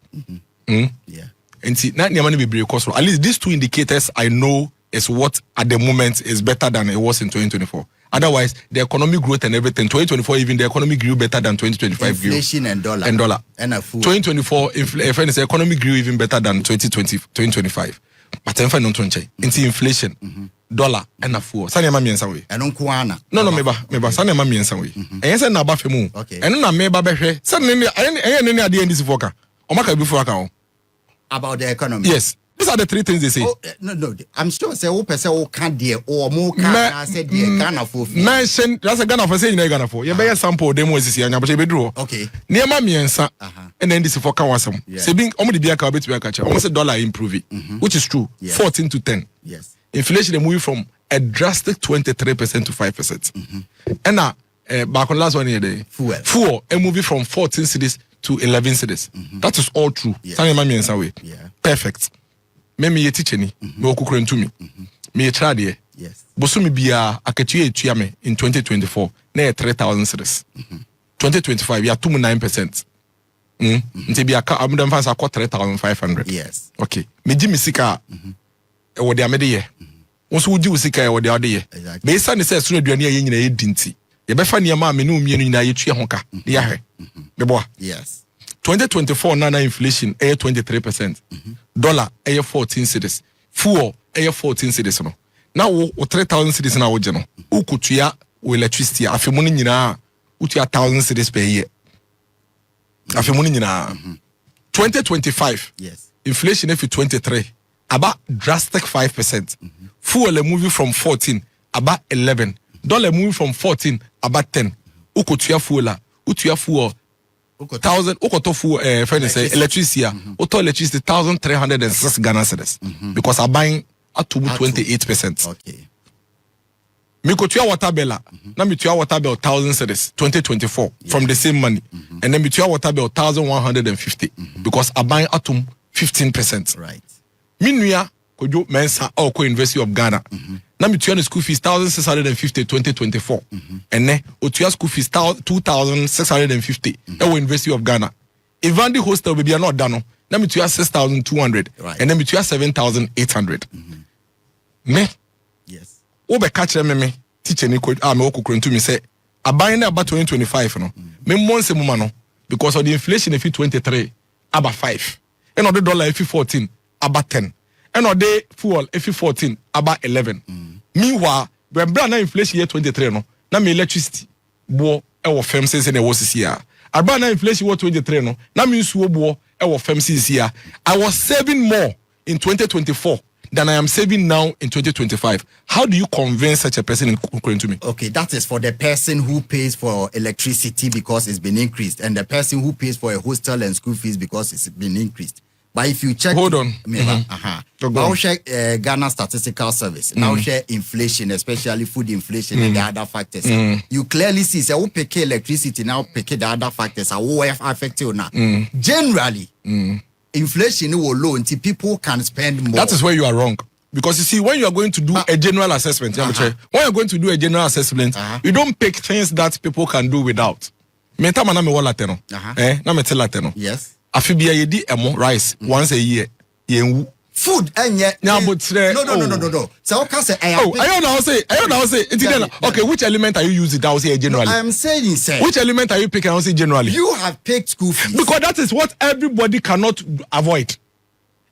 Yeah. And see na money be break cost. At least these two indicators I know is what at the moment is better than it was in 2024. Otherwise, the economic growth and everything 2024 even the economy grew better than 2025 inflation grew. and dollar And a food. 2024 the economy grew even better than 2025. But I'm fine on inflation. Dollar and a fool. Sanya ma miensa we. Eno nkuana. No meba sanya ma miensa we. Ense na ba femu. Eno na meba behwe. Say ne ade ndisi foka. O maka bi foka o. About the economy. Yes. These are the three things they say. Oh, no. I'm sure say who person who can there or more can say there Ghana for. Mention that's a Ghana for say in Ghana for. You be sample demo is here anya but be draw. Okay. Niema miensa. And then this foka wasam. Say being omo de bia ka obetu aka cha. Omo say dollar improve it. Which is true. 14 to 10. Yes. Inflation is moving from a drastic 23% to 5%. And now, back on last one year, fuel is moving from 14 cities to 11 cities. That is all true. Yeah. Perfect. Me teacher ni, me okukure ntumi. Me try there. Yes. Bosumi biya aketuye etuya in 2024 na 3,000 cities. 2025 ya 9%. Nti biya ka amudam fans akọ 3,500. Yes. Okay. Me ji misika e wo de amede ye. Onso wuji usika e wo de ade ye. Be isa ne se sunu aduane ye nyina ye dinti. Ye befa ne ma me no mie no nyina ye tue ho ka. Ne ya hwe. Me boa. Yes. 2024 na inflation 23%. Dollar 14 cedis. Fuel 14 cedis no. Na wo 3,000 cedis na wo je no. Ukutua wo electricity afemu no nyina utua 1,000 cedis per year. Afemu no nyina. 2025. Yes. Inflation if 23. About drastic 5%. Fuel moving from 14 about 11. Dollar moving from 14 about 10. Ukutua fuel utua fuel 1,000 ukoto fuel electricity uto electricity 1,306 Ghana cedis because I'm buying at 28%. Okay. Me kotua water bill na me tua water bill 1,000 cedis 2024 from the same money and then me tua water bill 1,150 because I'm buying at 15%. Right. Minua kojo mensa or ko University of Ghana. Na me tua school fees 1,650 2024. And ne o tua school fees 2,650 at University of Ghana. Evandi hostel baby not done. Na me tua 6,200 and then me tua 7,800. Me yes. Wo be catch me teacher ni ko me okukuru ntu me say aban na about 2025 no. Me monse muma no because of the inflation if 23 about 5. And the dollar if 14 about 10. And the fuel if 14 about 11. Meanwhile, when brand inflation year 23 no, na me electricity bo e wo fem sense na wo sisi ya. About na inflation wo 23 no, na me nsuo bo e wo fem sisi ya. I was saving more in 2024 than I am saving now in 2025. How do you convince such a person in according to me? Okay, that is for the person who pays for electricity because it's been increased, and the person who pays for a hostel and school fees because it's been increased. But if you check, hold on. Now check Ghana Statistical Service. Now share inflation, especially food inflation and the other factors. You clearly see, say, who pay electricity now pay the other factors. How affect you now? Generally, inflation will low until people can spend more. That is where you are wrong. Because you see, when you are going to do a general assessment, when you're going to do a general assessment, you don't pick things that people can do without. Yes. Afibia yedi emo rice once a year. Yenwu. Food and yet no. No. So okay, say I don't know say. Okay, which element are you using that say generally? I am saying say. Which element are you picking I say generally? You have picked school fees. Because that is what everybody cannot avoid.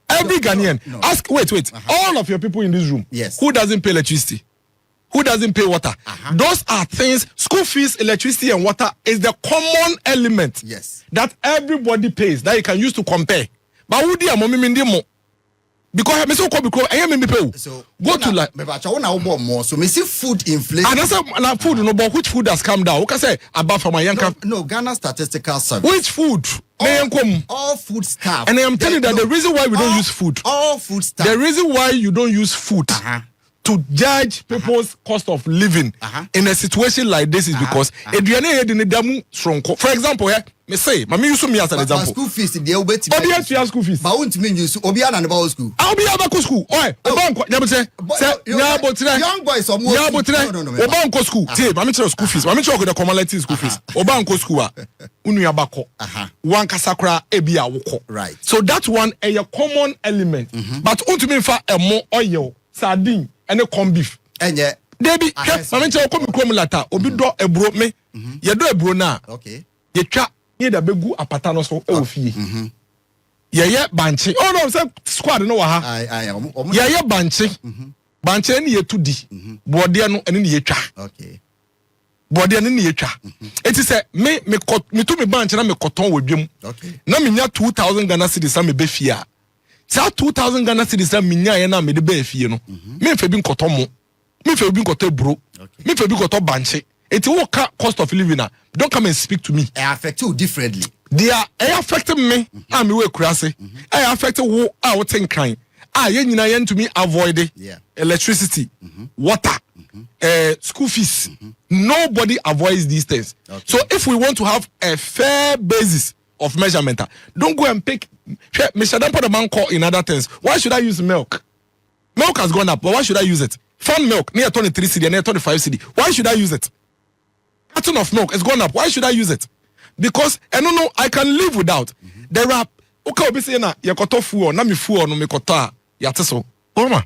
Every Ghanaian. No. Ask wait. All of your people in this room. Yes. Who doesn't pay electricity? Who doesn't pay water? Those are things, school fees, electricity, and water is the common element yes. that everybody pays that you can use to compare. But who do you because me so ko because I am me pay. So go to like me ba cha wona wo more so me see food inflation. And that's na food no, but which food has come down? Okay, say about from my young no, Ghana Statistical Service. Which food? All food stuff. And I am telling you that the reason why we don't use food. All food stuff. The reason why you don't use food to judge people's cost of living in a situation like this is because for example, me say, me use me as an example. School fees, the obeti. Obi school fees. But won't mean you Obi an about school. I'll be about school. Oi, Obanko, never say. Young boys are more. Obanko school. Say, me tell school fees. Me tell the commonality school fees. Obanko school. Unu yabako. One kasakra ebi awoko. Right. So that one a common element. But unto me fa a more oil, sardine, and a corn beef. And yeah. Debbie, mama tell come lata. Obi do e bro me. Ye do e bro na. Okay. Ye twa ye da begu apata no so e ofie. Ye banche. Oh no, say squad no wa ha. Ye banche. Banche ni ye tudi. Bode no ene ni ye twa. Okay. Bode ene ni ye twa. Enti say me to me banche na me koton wadwem. Okay. Na me nya 2000 Ghana cedis na me be fia. Sa 2000 Ghana cedis na me nya ye na me de be fie no. Me fe bi nkoton mo. Me fe bi nkoton bro. Me fe bi nkoton banche. It will cost of living now. Don't come and speak to me. I affect you differently. They are affecting me. I'm away crazy. I affected who I would think crying. You to me avoid electricity, water, school fees. Nobody avoids these things. Okay. So if we want to have a fair basis of measurement, don't go and pick. Mr. Dampo the man call in other things. Why should I use milk? Milk has gone up, but why should I use it? Farm milk near 23 cedi, near 25 cedi. Why should I use it? Carton of milk has gone up. Why should I use it? Because I don't know, I can live without. There are okay, obi say na yakoto fuo na me fuo no me kota yateso. Orma.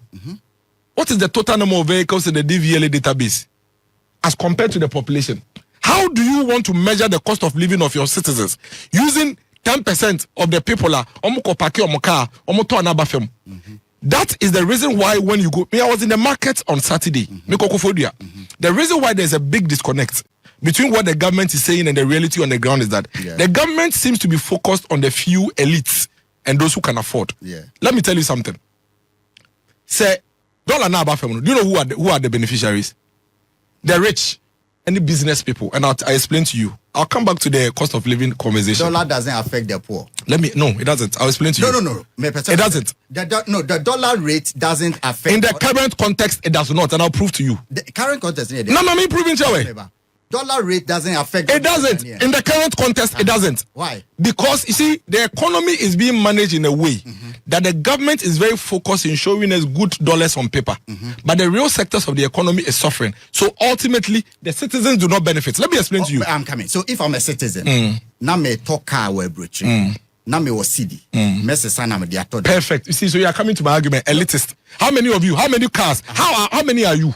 What is the total number of vehicles in the DVLA database as compared to the population? How do you want to measure the cost of living of your citizens using 10% of the people are omuko paki omuka omuto anabafem? That is the reason why when you go, I was in the market on Saturday. The reason why there's a big disconnect between what the government is saying and the reality on the ground is that the government seems to be focused on the few elites and those who can afford. Let me tell you something. Say, dollar na abafem. Do you know who are the beneficiaries? The rich and the business people. And I explain to you. I'll come back to the cost of living conversation. Dollar doesn't affect the poor. No, it doesn't. I'll explain to you. No. It doesn't. The dollar rate doesn't affect. In the current context, it does not, and I'll prove to you. The current context. No, I'm proving to you. Dollar rate doesn't affect. It doesn't. In the current context, it doesn't. Why? Because you see, the economy is being managed in a way that the government is very focused in showing us good dollars on paper, but the real sectors of the economy is suffering. So ultimately, the citizens do not benefit. Let me explain to you. I'm coming. So if I'm a citizen, now me talk car we breach. Now me was CD. Perfect. You see, so you are coming to my argument. Elitist. How many of you? How many cars? How many are you?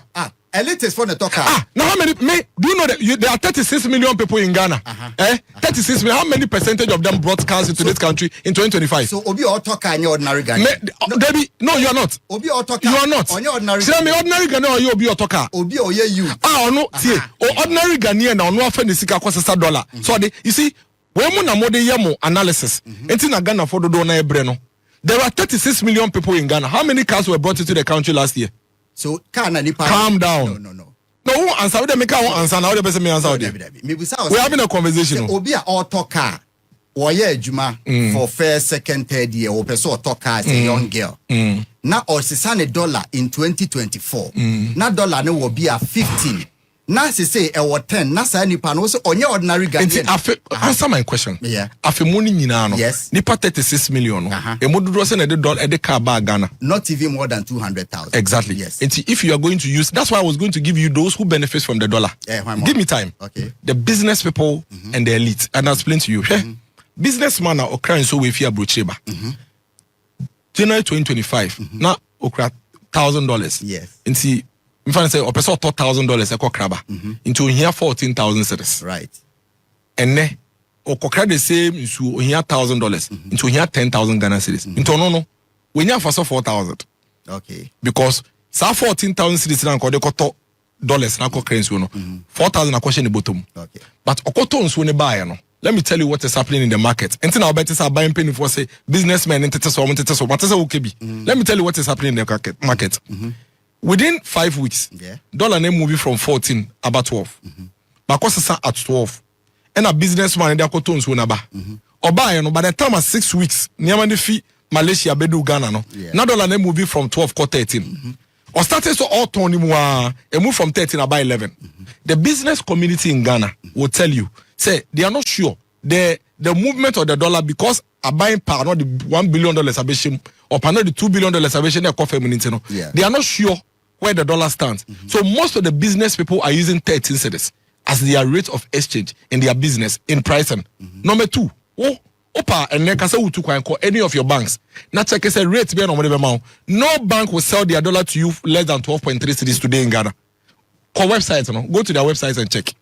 Elitist for the talker. Now how many? Do you know that there are 36 million people in Ghana? 36 million. How many percentage of them brought cars into this country in 2025? So Obi or talker and your ordinary Ghana. No, you are not. Obi or talker. You are not. On your ordinary. Tell me, ordinary Ghanaian or you Obi or talker? Obi or you. No. See, ordinary Ghanaian now no offend the sika cost $1. So you see, when we na mode yamo analysis, enti na Ghana for do na ebre no. There are 36 million people in Ghana. How many cars were brought into the country last year? So calm down. No. Who answer? We make our answer now. The person me answer. We're having a conversation. Obi a auto car. Oye juma for first, second, third year. Or person auto car as a young girl. Now or $60 in 2024. Now dollar no will be a 15. Now say a 10. Now say nipa no so on your ordinary Ghanaian. Answer my question. Yeah. Afi money nyina no. Yes. Nipa 36 million no. E modudo se na de dollar de car ba Ghana. Not even more than 200,000. Exactly. Yes. And if you are going to use, that's why I was going to give you those who benefit from the dollar. Give me time. Okay. The business people and the elite. And I'll explain to you. Businessman or crying so we fear brocheba. January 2025. Now okra $1,000. Yes. And see, if I say, or person $1,000 eko kraba into here 14,000 cedis. Right. And ne or kokra the same into here $1,000 into here 10,000 Ghana cedis. Into no. When you have for 4,000. Okay. Because sa 14,000 cedis na ko de koto dollars na ko currency no. 4,000 na question the bottom. Okay. But okoto nso ne buy no. let me tell you what is happening in the market. Until now, better say buying penny for say businessmen and let me tell you what is happening in the market. Within 5 weeks, dollar name moving from 14 about 12. Because at 12. And a businessman and their cotons will naba. Or buy by the time of 6 weeks, Niamani fee Malaysia bedu Ghana no. Now dollar name moving from 12 to 13. Or started so all Tony Mua and move from 13 about 11. The business community in Ghana will tell you, say they are not sure the movement of the dollar because a buying power not the $1 billion abation or not the $2 billion abation they coffee minute no. They are not sure where the dollar stands. So most of the business people are using 13 cedis as their rate of exchange in their business in pricing. Number 2, Opa and Nekasa Utu call any of your banks. Now check a rate be on no bank will sell their dollar to you less than 12.3 cedis today in Ghana. Call websites, no? Go to their websites and check.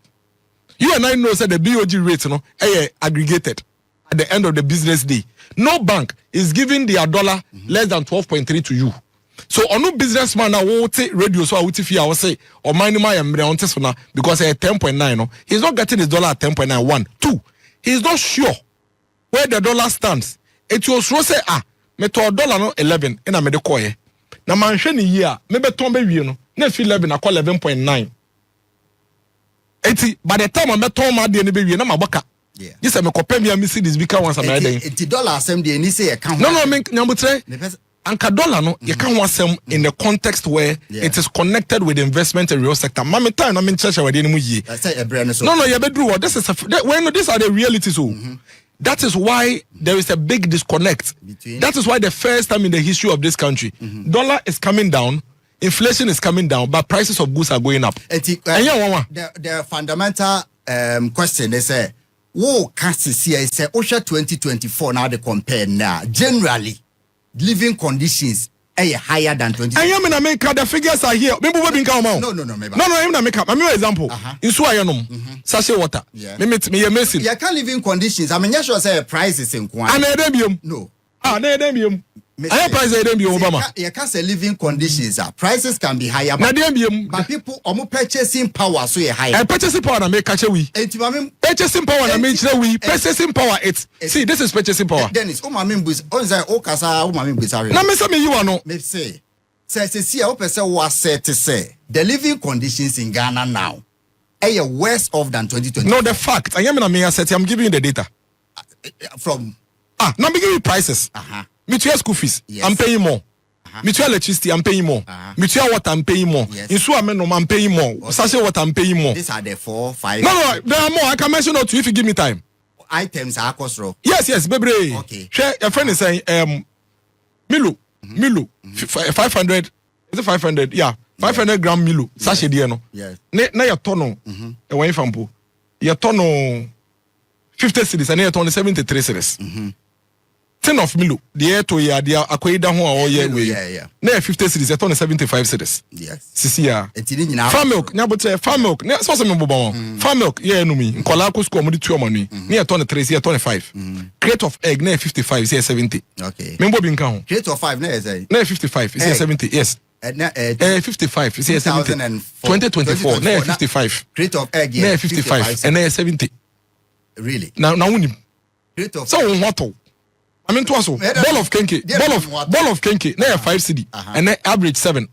You and I know that the BOG rate aggregated at the end of the business day. No bank is giving their dollar less than 12.3 to you. So on no businessman now will take radio so I will say or minimum because 10.9 no, he's not getting his dollar at 10.91. 2, he's not sure where the dollar stands. It was so say me to dollar no 11 in a medical year. Na manhwe year maybe tombe wie no na fi 11 akọ 11.9. Eti by the time I met Tom Adi and baby na mabaka. Yeah. This I'm a copy me see this because once I'm ready. $80 assembly and say account. No, I mean nyambutre. Anka dollar no you can't want some in the context where it is connected with investment and real sector. Mama time I mean church we dey mu yi. No, you bedru. This is when these are the realities. That is why there is a big disconnect. That is why the first time in the history of this country, dollar is coming down, inflation is coming down, but prices of goods are going up. The fundamental question is, who can see? I say, OSHA 2024 now they compare now. Generally, living conditions are higher than 20. I am in America. The figures are here. No. I'm in America. I'm an example. In Suayanum, sachet water. Me amazing. You can't live in conditions. I mean, you should say prices in quantity. No. I price Obama. You can't say living conditions. Prices can be higher. But people are purchasing power so higher. And purchasing power na make catch we. Purchasing power na make we. Purchasing power it's. See, this is purchasing power. Dennis, o mama mbus. On say o kasa o mama mbus. Na me say me you ano. Me say see o person was said to say the living conditions in Ghana now are worse off than 2020. No, the fact. I am in a me asset. I'm giving you the data. From now I'm giving you prices. Me to your school fees, I'm paying more. Me to your electricity, I'm paying more. Me to your water, I'm paying more. In Suameno, I'm paying more. Sachet water, I'm paying more. These are the 4, 5. No, there are more. I can mention out to you if you give me time. Items are cost row. Yes, baby. Okay. Share your friend is saying, Milu, 500. Is it 500? Yeah, 500 gram Milu. Sachet dieno. Yes. Na your tono. Away from po. Your tono 50 cedis and your tono 73 cedis. 10 of Milo, the air to ya, the Aquaida Hoa or year way. Near 50 cedis, a ton of 75 cedis. Yes. Cecilia. Farm milk, Nabote, farm milk, near Sosamon. Farm milk, yeah, no me. Colacos comedy 2 money. Near ton of 3, year 25. Crate of egg, near 55, year 70. Okay. Member being count. Crate of 5, near 55, year 70, yes. 55, year 70. 2024, near 55. Crate of egg, near 55, and near 70. Really? Now, crate of so what? I mean, ball of kenke, ball of kenke, now 5 cedi, and then average 7.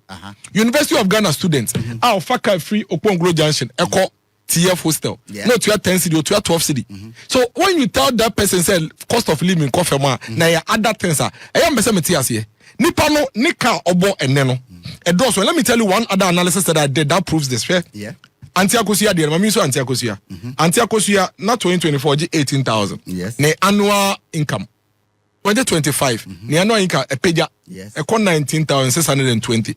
University of Ghana students, our Faka free Okongro Junction, Echo TF hostel. No, to 10 cedi or to 12 cedi. So when you tell that person, say cost of living, coffee, now you add that things. I am Messias here. Nipano, Nika, Obo, and Neno. And also, let me tell you one other analysis that I did that proves this. Yeah. Antiakosia dear, mami so Antiakosia. Antiakosia, not 2024, 18,000. Yes. Ne annual income. 2025, the annual income a pager, a con 19,620.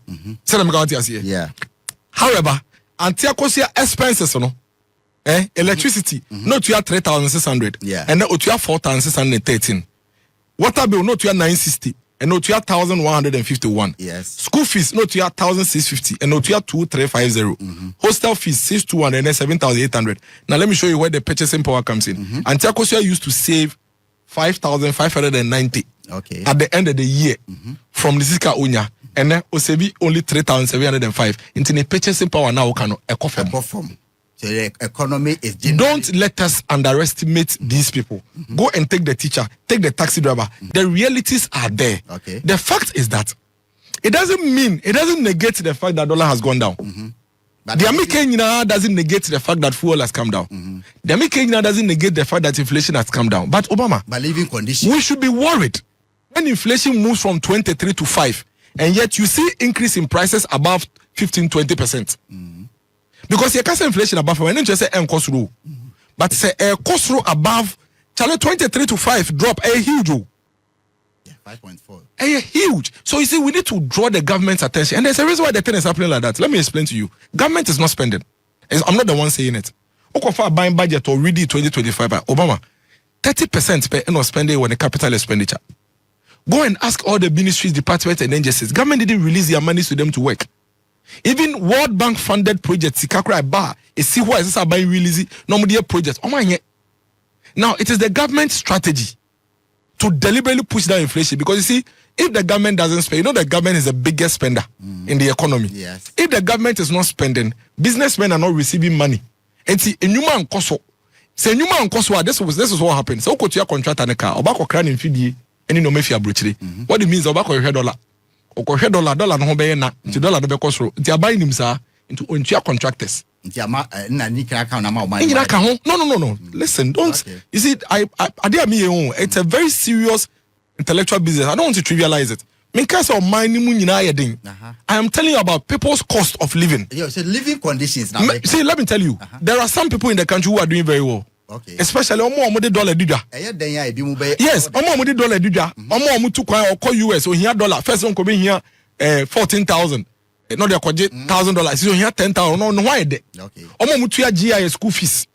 Yeah. However, Antiakosia expenses, electricity, not to 3,600, and not to 4,613. Water bill, not to 960, and not to 1,151. Yes. School fees, not to 1,650, and not to 2,350. Hostel fees, 6,200 and 7,800. Now let me show you where the purchasing power comes in. Antiakosia used to save 5,590 at the end of the year from the Sika Unya, and then Osebi only 3,705. Into the purchasing power now can a coffee. So the economy is Don't let us underestimate these people. Go and take the teacher, take the taxi driver. The realities are there. Okay. The fact is that it doesn't negate the fact that dollar has gone down. But The American doesn't negate the fact that fuel has come down. The American doesn't negate the fact that inflation has come down. But Obama, but living conditions, we should be worried when inflation moves from 23 to 5, and yet you see increase in prices above 15-20%. Because you can't say inflation above, when you just say cost row, but say cost row above, 23 to 5 drop a huge. 5.4. A huge. So you see, we need to draw the government's attention, and there's a reason why the thing is happening like that. Let me explain to you. Government is not spending. I'm not the one saying it. Okofa buying budget already 2025. Obama, 30% per spending when the capital expenditure. Go and ask all the ministries, departments, and agencies. Government didn't release their money to them to work. Even World Bank funded projects, Sikakra Bar, see why is buying release no media projects. Now it is the government's strategy to deliberately push down inflation, because you see, if the government doesn't spend, the government is the biggest spender in the economy. Yes. If the government is not spending, businessmen are not receiving money. And see, this is what happens. So go to your contract and a car, obako cran in fidi, and no mafia brutally. What it means, obako $100. $100 no be na $2 no be cost ro. Nti abai nim sa into your contractors. Nti ama na ni kra ka na ma o man. No. Listen, don't. Okay. You see, it's a very serious intellectual business. I don't want to trivialize it. I am telling you about people's cost of living. So living conditions now. See, let me tell you, there are some people in the country who are doing very well. Okay. Especially $1 dida. Yes, $1 dida. Omo to call US. So here dollar. First one come here 14,000. Not the $1,000. So here 10,000. No, why de? Okay. Omo to GI school fees.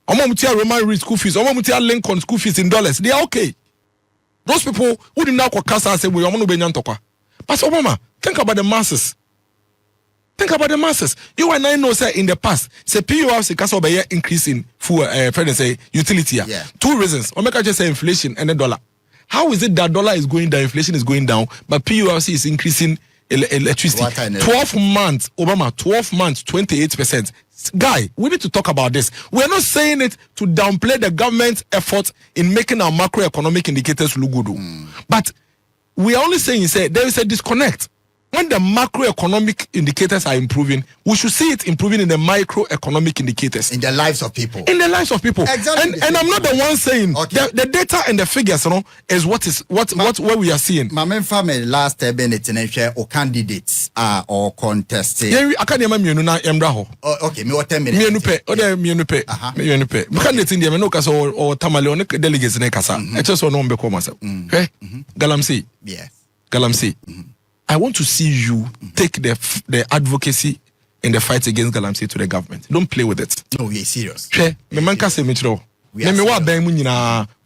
Omo to Roman Reed school fees. Omo to Lincoln school fees in dollars. They are okay. Those people who did not casa say we are going to be. But Obama, think about the masses. Think about the masses. You and I know, say in the past, say PURC because of a increase in fuel, say utility. Yeah. Two reasons. Omeka just say inflation and the dollar. How is it that dollar is going down, inflation is going down, but PURC is increasing electricity? 12 months, Obama, 12 months, 28%. Guy, we need to talk about this. We're not saying it to downplay the government's effort in making our macroeconomic indicators look good. But we are only saying there is a disconnect. When the macroeconomic indicators are improving, we should see it improving in the microeconomic indicators. In the lives of people. In the lives of people. Exactly. And I'm not the one saying the data and the figures, is what we are seeing. My main family last minute or candidates or contesting. Yeah, I can't remember okay, me what 10 minutes. Candidates in the Menokas or Tamale delegates in Ekasa. I just want to know myself. Okay? Galamsey. Yes. Galamsey. I want to see you take the advocacy in the fight against Galamsey to the government. Don't play with it. No, we're serious.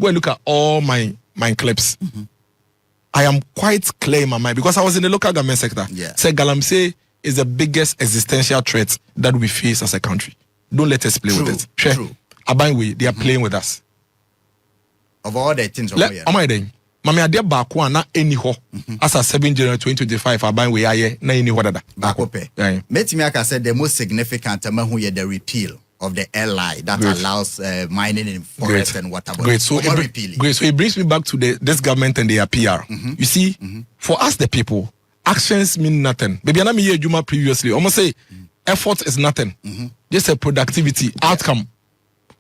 Look at all my clips. I am quite clear in my mind because I was in the local government sector. Yeah. Say Galamsey is the biggest existential threat that we face as a country. Don't let us play with it. True. They are playing with us. Of all the things Mami adia baako na eni ho as a 7 January 2025 aban we aye na eni ho dada baako pe. Metimi aka said the most significant who the repeal of the LI that allows mining in forest and water. Great. So it brings me back to this government and their PR. You see, for us the people, actions mean nothing. Baby na me hear Juma previously. Almost say effort is nothing. Just a productivity outcome.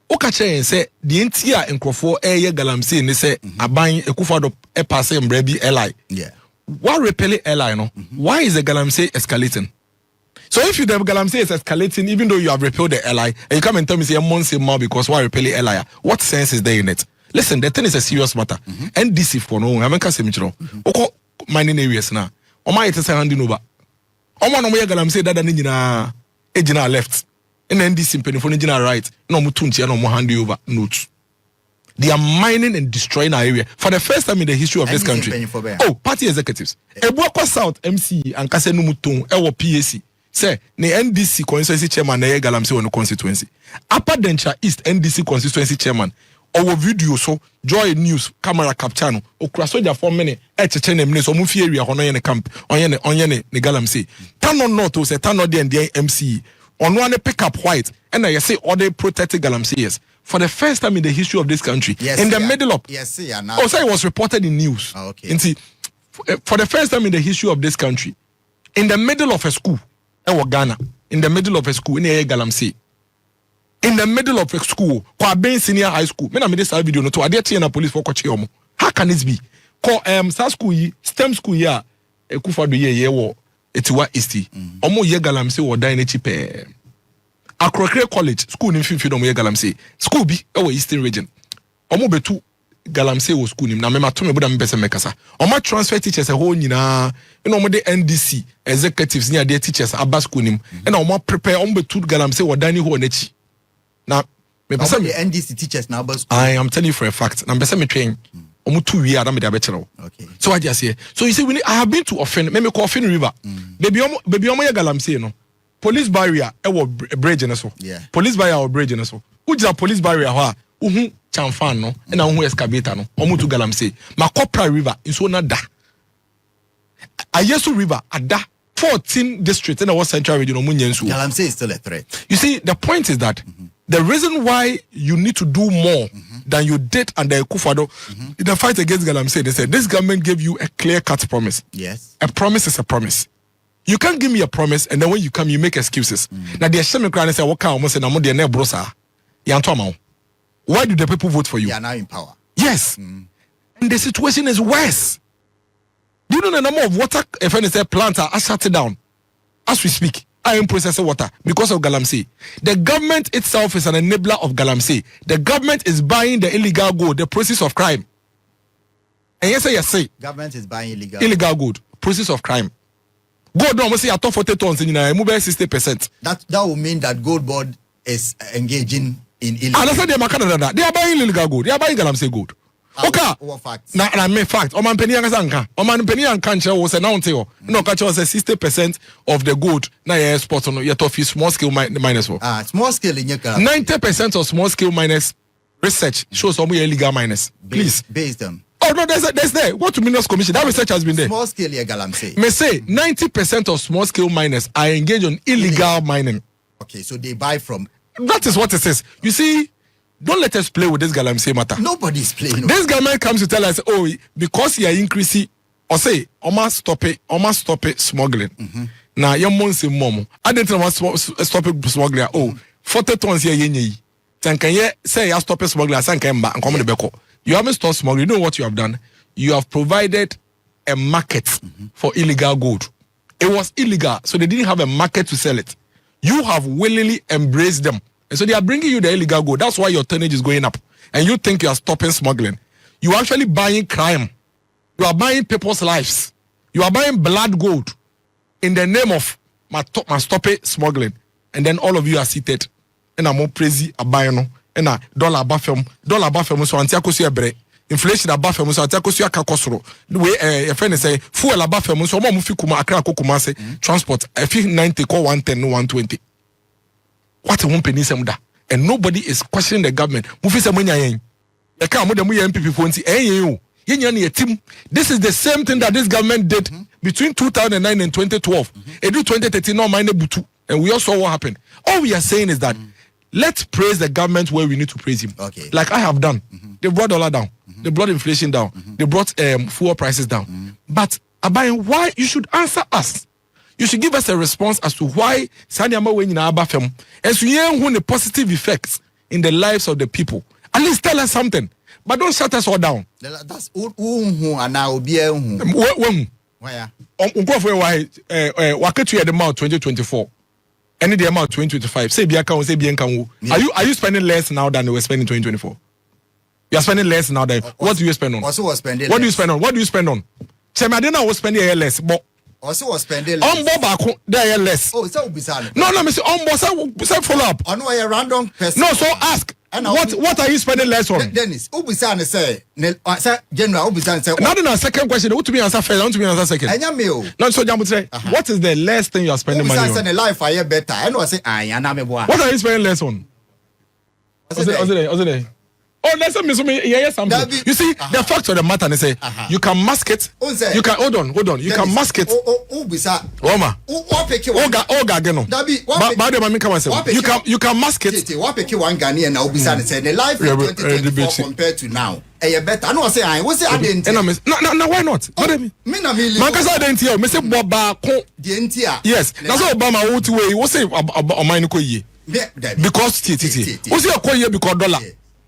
Okache say the entire nkrofo Galamsey ne say aban ekufado pass mbrebi LI. Yeah. Why repel LI no? Why is the Galamsey escalating? So if the Galamsey is escalating, even though you have repelled the LI, and you come and tell me say months more because why repel LI? What sense is there in it? Listen, the thing is a serious matter. NDC for no, I mean can say Oko mining areas now. Oma it is handing over. Oma no me Galamsey that nyina ejina left. And NDC penifone jina right. No mutunti no mo hand over notes. They are mining and destroying our area for the first time in the history of this country. Oh, party executives. Ebuakwa South MC and Kase no mutun ewo PAC. Say the NDC constituency chairman na Galamsey on constituency. Upper Dencha East NDC constituency chairman. Our video so Joy News camera capture no okura soldier for many echeche na mne so mu fi area hono ye ne camp onye ne Galamsey. Tano North o say Tano dey and MC on one pick up white, and I say all they protected Galamsey for the first time in the history of this country. Yes, in the middle of also it was reported in news. Oh, okay. And see, for the first time in the history of this country, in the middle of a school, Ghana, in the middle of a school, in Galamsey. In the middle of a school, Kwaben Senior High School. Me na me this video no to ade na police for kwache omo. How can it be? Call school yi, STEM school ya Ekufado ye wo etiwa East. Omo ye Galamsey wo dan echi pe. Akrokre College school ni fifi omo ye Galamsey. School bi e wo Eastern region. Omo betu Galamsey wo school ni na me mato me boda me pese mekasa. Omo transfer teachers e ho nyina. E no omo de NDC executives ni ade teachers aba school ni. E na omo prepare omo betu Galamsey wo dan ni ho nechi. Now, the NDC teachers now, I am telling you for a fact. I'm me train. Okay. So I just say. So you see, I have been to Offend. Me call Offend River. Baby, omo Galamsey no. Police barrier. Bridge na so. Yeah. Police barrier or bridge na so. Who is a police barrier? Ha. Uhu chamfan no. Na uhu excavator no. Omo to Galamsey. Makopra River. Inso na da. Ayesu River. Ada. 14 districts in our central region. Galamsey is still a threat. You see, the point is that. The reason why you need to do more than you did under Ekufado in the fight against Galamsey, they said this government gave you a clear-cut promise. Yes. A promise is a promise. You can't give me a promise and then when you come, you make excuses. Now the Ashemi Crown say, "What almost and I'm the brosa." Why do the people vote for you? You are now in power. Yes. And the situation is worse. Do you know the number of water plants are shut down as we speak? I am processing water because of Galamsey. The government itself is an enabler of Galamsey. The government is buying the illegal gold, the process of crime. And yes, government is buying illegal gold, process of crime. Gold don't say at 40 tons in move 60%. That will mean that gold board is engaging in illegal. And I said they are buying illegal gold. They are buying Galamsey gold. Okay. What facts? Na me fact. Oman penny anka. Oman penny anka was announced. No, catch was 60% of the gold. Na ye export on your tough small scale miners. Small scale in your 90% of small scale miners research shows some illegal miners. Please. Based on. Oh no, there's there. What to Minerals Commission? That research has been there. Small scale Galamsey. May say 90% of small scale miners are engaged on illegal mining. Okay, so they buy from. That is what it says. You see. Don't let us play with this Galamsey matter. Nobody's playing. This government comes to tell us, oh, because you are increasing, or say, almost stop it smuggling. Now, your mom say, Mom, I didn't know stop it smuggling. Oh, 40 tons here, ye. Can you say, I stop it smuggling, I can't back and come to the beko. You haven't stopped smuggling. You know what you have done? You have provided a market for illegal gold. It was illegal, so they didn't have a market to sell it. You have willingly embraced them. And so they are bringing you the illegal gold. That's why your tonnage is going up. And you think you are stopping smuggling. You are actually buying crime. You are buying people's lives. You are buying blood gold in the name of my stop it smuggling. And then all of you are seated. And I'm more crazy buying. And dollar buffum so antiakosu ebre. Inflation abafem so antiakosu akakosoro. The way a friend say fuel abafem so mo fi kuma akra kokuma say transport I feel 90 call 110 no 120. What a one penny da. And nobody is questioning the government. Mufi se munya yen. E ka mo de mu MPP fonti yen yen na team. This is the same thing that this government did between 2009 and 2012. Edu 2013 no mind butu. And we all saw what happened. All we are saying is that let's praise the government where we need to praise him. Okay. Like I have done. They brought dollar down. They brought inflation down. They brought fuel prices down. But Abayan, why you should answer us? You should give us a response as to why Sanyama when in Abafem and so you the positive effects in the lives of the people. At least tell us something. But don't shut us all down. That's who and now be when why wakatu at the amount 2024. Any the amount 2025. Say Biaka say Bianca. Are you spending less now than you were spending 2024? You are spending less now than what do you spend on? Also was spending what do you spend on? What do you spend on? Chemadina was spending less, but also was spending less. On Boba, there less. Oh, so bizarre. No, Mr. Ombo, say follow up. On a random person. No, so ask. What are you spending less on? Dennis, Ubisane say, General Ubisane say. Not in a second question. What to be answer first? I want to be answer second. Not so Jambu say. What is the less thing you are spending money on? Ubisane life I hear better. I know I say I am what are you spending less on? Was it there? Oh, let's say yes, something. You see, the fact of the matter is say you can mask it. You can hold on. You can mask it. Oma. You can mask it. What pick one Ghanaian now? The life in 2024 compared to now. Better. I know what I what's the identity? No, why not? What I mean? Mankasa identity. Me say boba ko. Yes. That's what Obama want to way. What say on mine ko ye? Because what's your ko ye because dollar?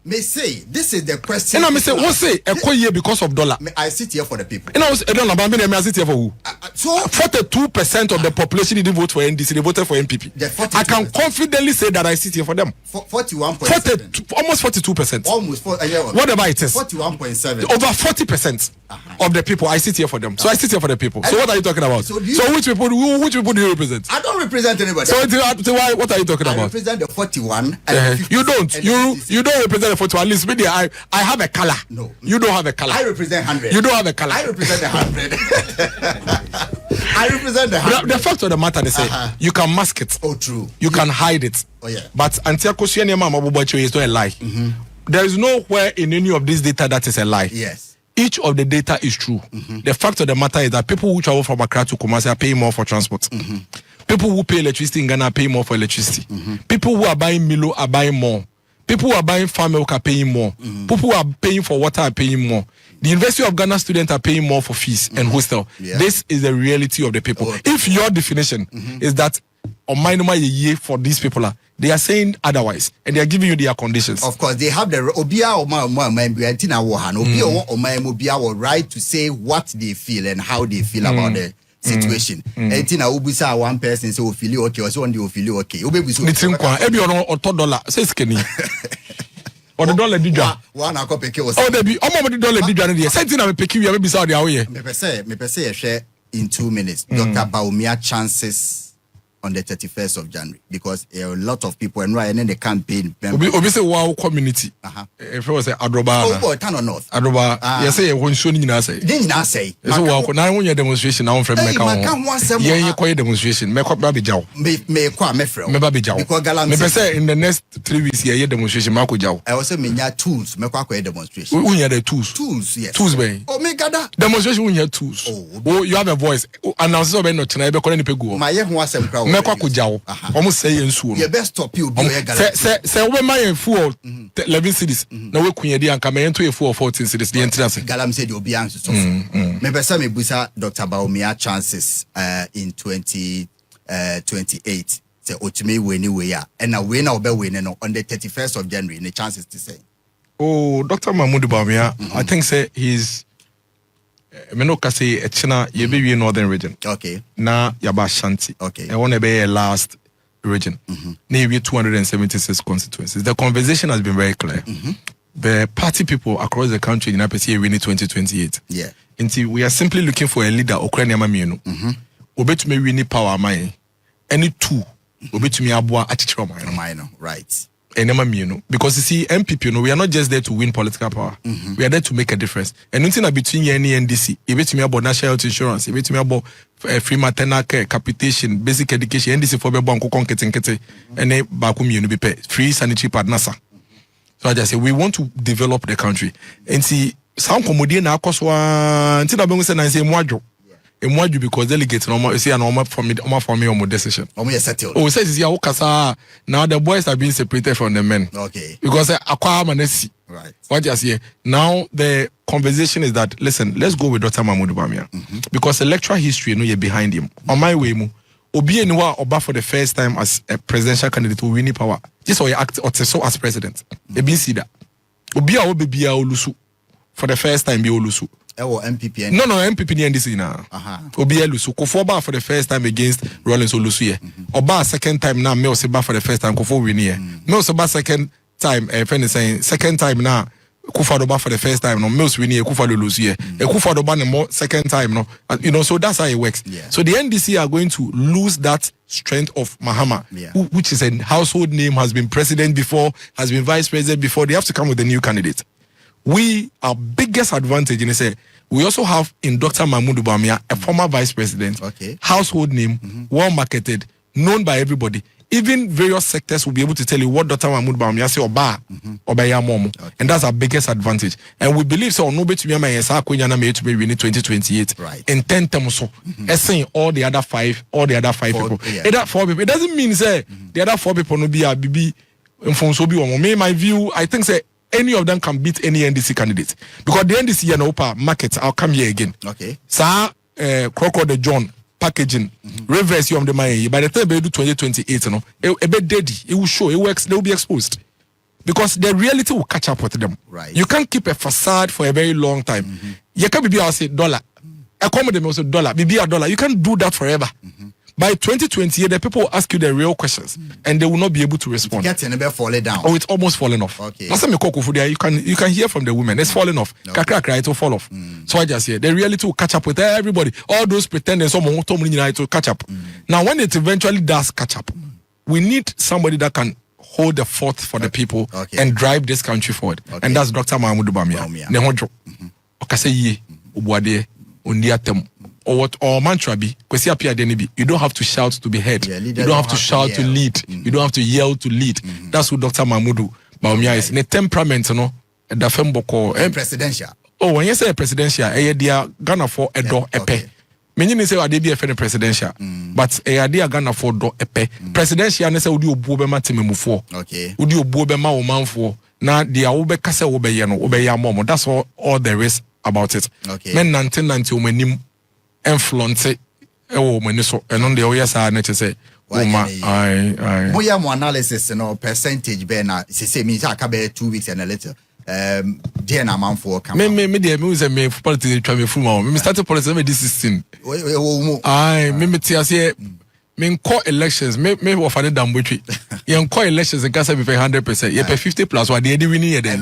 May say this is the question. And I may say, what say a year because of dollar? I sit here for the people. And I don't know, but I sit here for who? So 42% of the population didn't vote for NDC, they voted for MPP. I can confidently say that I sit here for them. 41.7. Almost 42%. Almost whatever it is. 41.7. Over 40% of the people, I sit here for them. So I sit here for the people. So what are you talking about? So which people do you represent? I don't represent anybody. So what are you talking about? I represent the 41 and the 50. You don't. You don't represent for at least media. I have a color. No. You don't have a color. I represent 100. You don't have a color. I represent the 100. I represent the 100. The fact of the matter is you can mask it. Oh, true. You can hide it. Oh, yeah. But Antiakosia is not a lie. There is nowhere in any of this data that is a lie. Yes. Each of the data is true. The fact of the matter is that people who travel from Accra to Kumasi are paying more for transport. People who pay electricity in Ghana are paying more for electricity. People who are buying Milo are buying more. People who are buying farm milk are paying more. People who are paying for water are paying more. The University of Ghana students are paying more for fees and hostel. Yeah. This is the reality of the people. If your definition is that on minimum a year for these people, they are saying otherwise and they are giving you their conditions. Of course, they have the right to say what they feel and how they feel about the situation. One person say feel okay, or so one feel okay. $1 says Kenny. Or the dollar did one I copy. Oh, there be $1 did something I pick you maybe Saudi away. Me say share in 2 minutes. Dr. Bawumia chances on the 31st of January because a lot of people and then the campaign. Obviously, wow community. If it was a Adroba. Oh, boy, turn on north. Adroba. Yes, say one soon in say. Didn't I say? So, now when your demonstration now from Mecca. Yeah, you call demonstration. Make up Baby Jow. Me Baby Jow. Because Galamsey say in the next 3 weeks, yeah, demonstration. Marco Jow. I also mean your tools. Make up demonstration. We have the tools. Tools, yes. Tools, bay. Oh, make that demonstration. We have tools. Oh, you have a voice. Announce so no tonight. Because any pegu. My young was some crowd. Make up Jow. Almost say in soon. You best stop you. Say when my fool 11 cities. Now we kunyedi and come into a 4 or 14 cities. The entrance. Galamsey will be answered. Maybe some busa Dr. Bawumia chances in 2028. Say Ochime we and now we now be winning on the 31st of January. The chances to say. Oh, Dr. Mahmoud Bawumia, I think say he's. Menoka say China ye be northern region. Okay. Na yaba Ashanti. Okay. I want to be a last region. Maybe 276 constituencies. The conversation has been very clear. The party people across the country in APC winning 2028. Yeah. Until we are simply looking for a leader. Ukraine mamieno. Obetumi winning power mine. Any two. Obetumi abua atichiro mine. Right. Because you see, MPP, we are not just there to win political power. We are there to make a difference. And nothing between any NDC, it's about national health insurance, it's about free maternal care, capitation, basic education, NDC for bank and then free sanitary partners. So I just say we want to develop the country. And see, some comedian na koswa until I say na say mwajo. Mwaju because delegates normal see an normal for me on decision. Settled. Oh, says now the boys are being separated from the men. Okay. Because manesi. Right. What you see now the conversation is that listen, let's go with Dr. Mahmoud Bawumia. Because electoral history, you're behind him. On my way, Obi Enwa Oba for the first time as a presidential candidate who win power. Just or you act or so as president. Ebi see that. Obi a obi bia olusu for the first time be olusu. MPP. No, MPP ni NDC na. Obi olusu. Kofo ba for the first time against Rollins olusu ye. Oba second time now me Oseba for the first time Kofo win ye. Me Oseba second time friend is saying second time now Kufadoba for the first time no Mills win here Kufado lose here. Kufadoba no more second time no. You know, so that's how it works. Yeah. So the NDC are going to lose that strength of Mahama, which is a household name, has been president before, has been vice president before. They have to come with a new candidate. Our biggest advantage in say we also have in Dr. Mahmoud Bawumia a former vice president, household name, well marketed, known by everybody. even various sectors will be able to tell you what Dr. Mahmoud Bawumia say oba momo, and that's our biggest advantage. And we believe so no bet me my yesa akwenya na me to be winning 2028 in 10 terms so saying all the other five people. Either 4 people. It doesn't mean say the other 4 people no be a bibi mfonso bi omo. Me my view, I think say any of them can beat any NDC candidate because the NDC and market. I'll come here again. Okay. Sir, Crocodile John. Packaging, reverse you on the money. By the time they do 2028, a bit daddy, it will show, it works, they will be exposed. Because the reality will catch up with them. Right. You can't keep a facade for a very long time. You can't be say dollar. Accommodate also dollar, be a dollar. You can't do that forever. By 2028, the people will ask you the real questions and they will not be able to respond. It's getting a bit falling down. Oh, it's almost falling off. Okay. Last time you can hear from the women. It's falling off. Okay. It will fall off. So I just say the reality will catch up with everybody. All those pretenders, it will catch up. Now, when it eventually does catch up, we need somebody that can hold the fort for the people and drive this country forward. And that's Dr. Mahmoud Bawumia. Nehojo. Okaseye Obuade Ondiatem. Or what or mantra be you don't have to shout to be heard. You don't have to shout to lead. You don't have to yell to lead. That's what Dr. Mahmoud Bawumia is. The temperament, the femboko presidential. Oh, when you say presidential, dia Ghana for a do epe. Meaning say ade be a presidential. But dia Ghana for do epe. Presidential ne say odi obuo be matememufo. Okay. Odi obuo be ma wo manfo. Na dia wo be kase wo be ye no, wo be ya mom. That's all there is about it. Okay. Men 1990 omanim influence mani so and on the OS are nature say moya mo analysis no percentage be na say me aka be 2 weeks and a little dear na man for come me dey me say me politics try me full me started politics me this 16 me tia say me call elections me offer the dambotry yen call elections and can say be 100% ye 50 plus what dey winning here then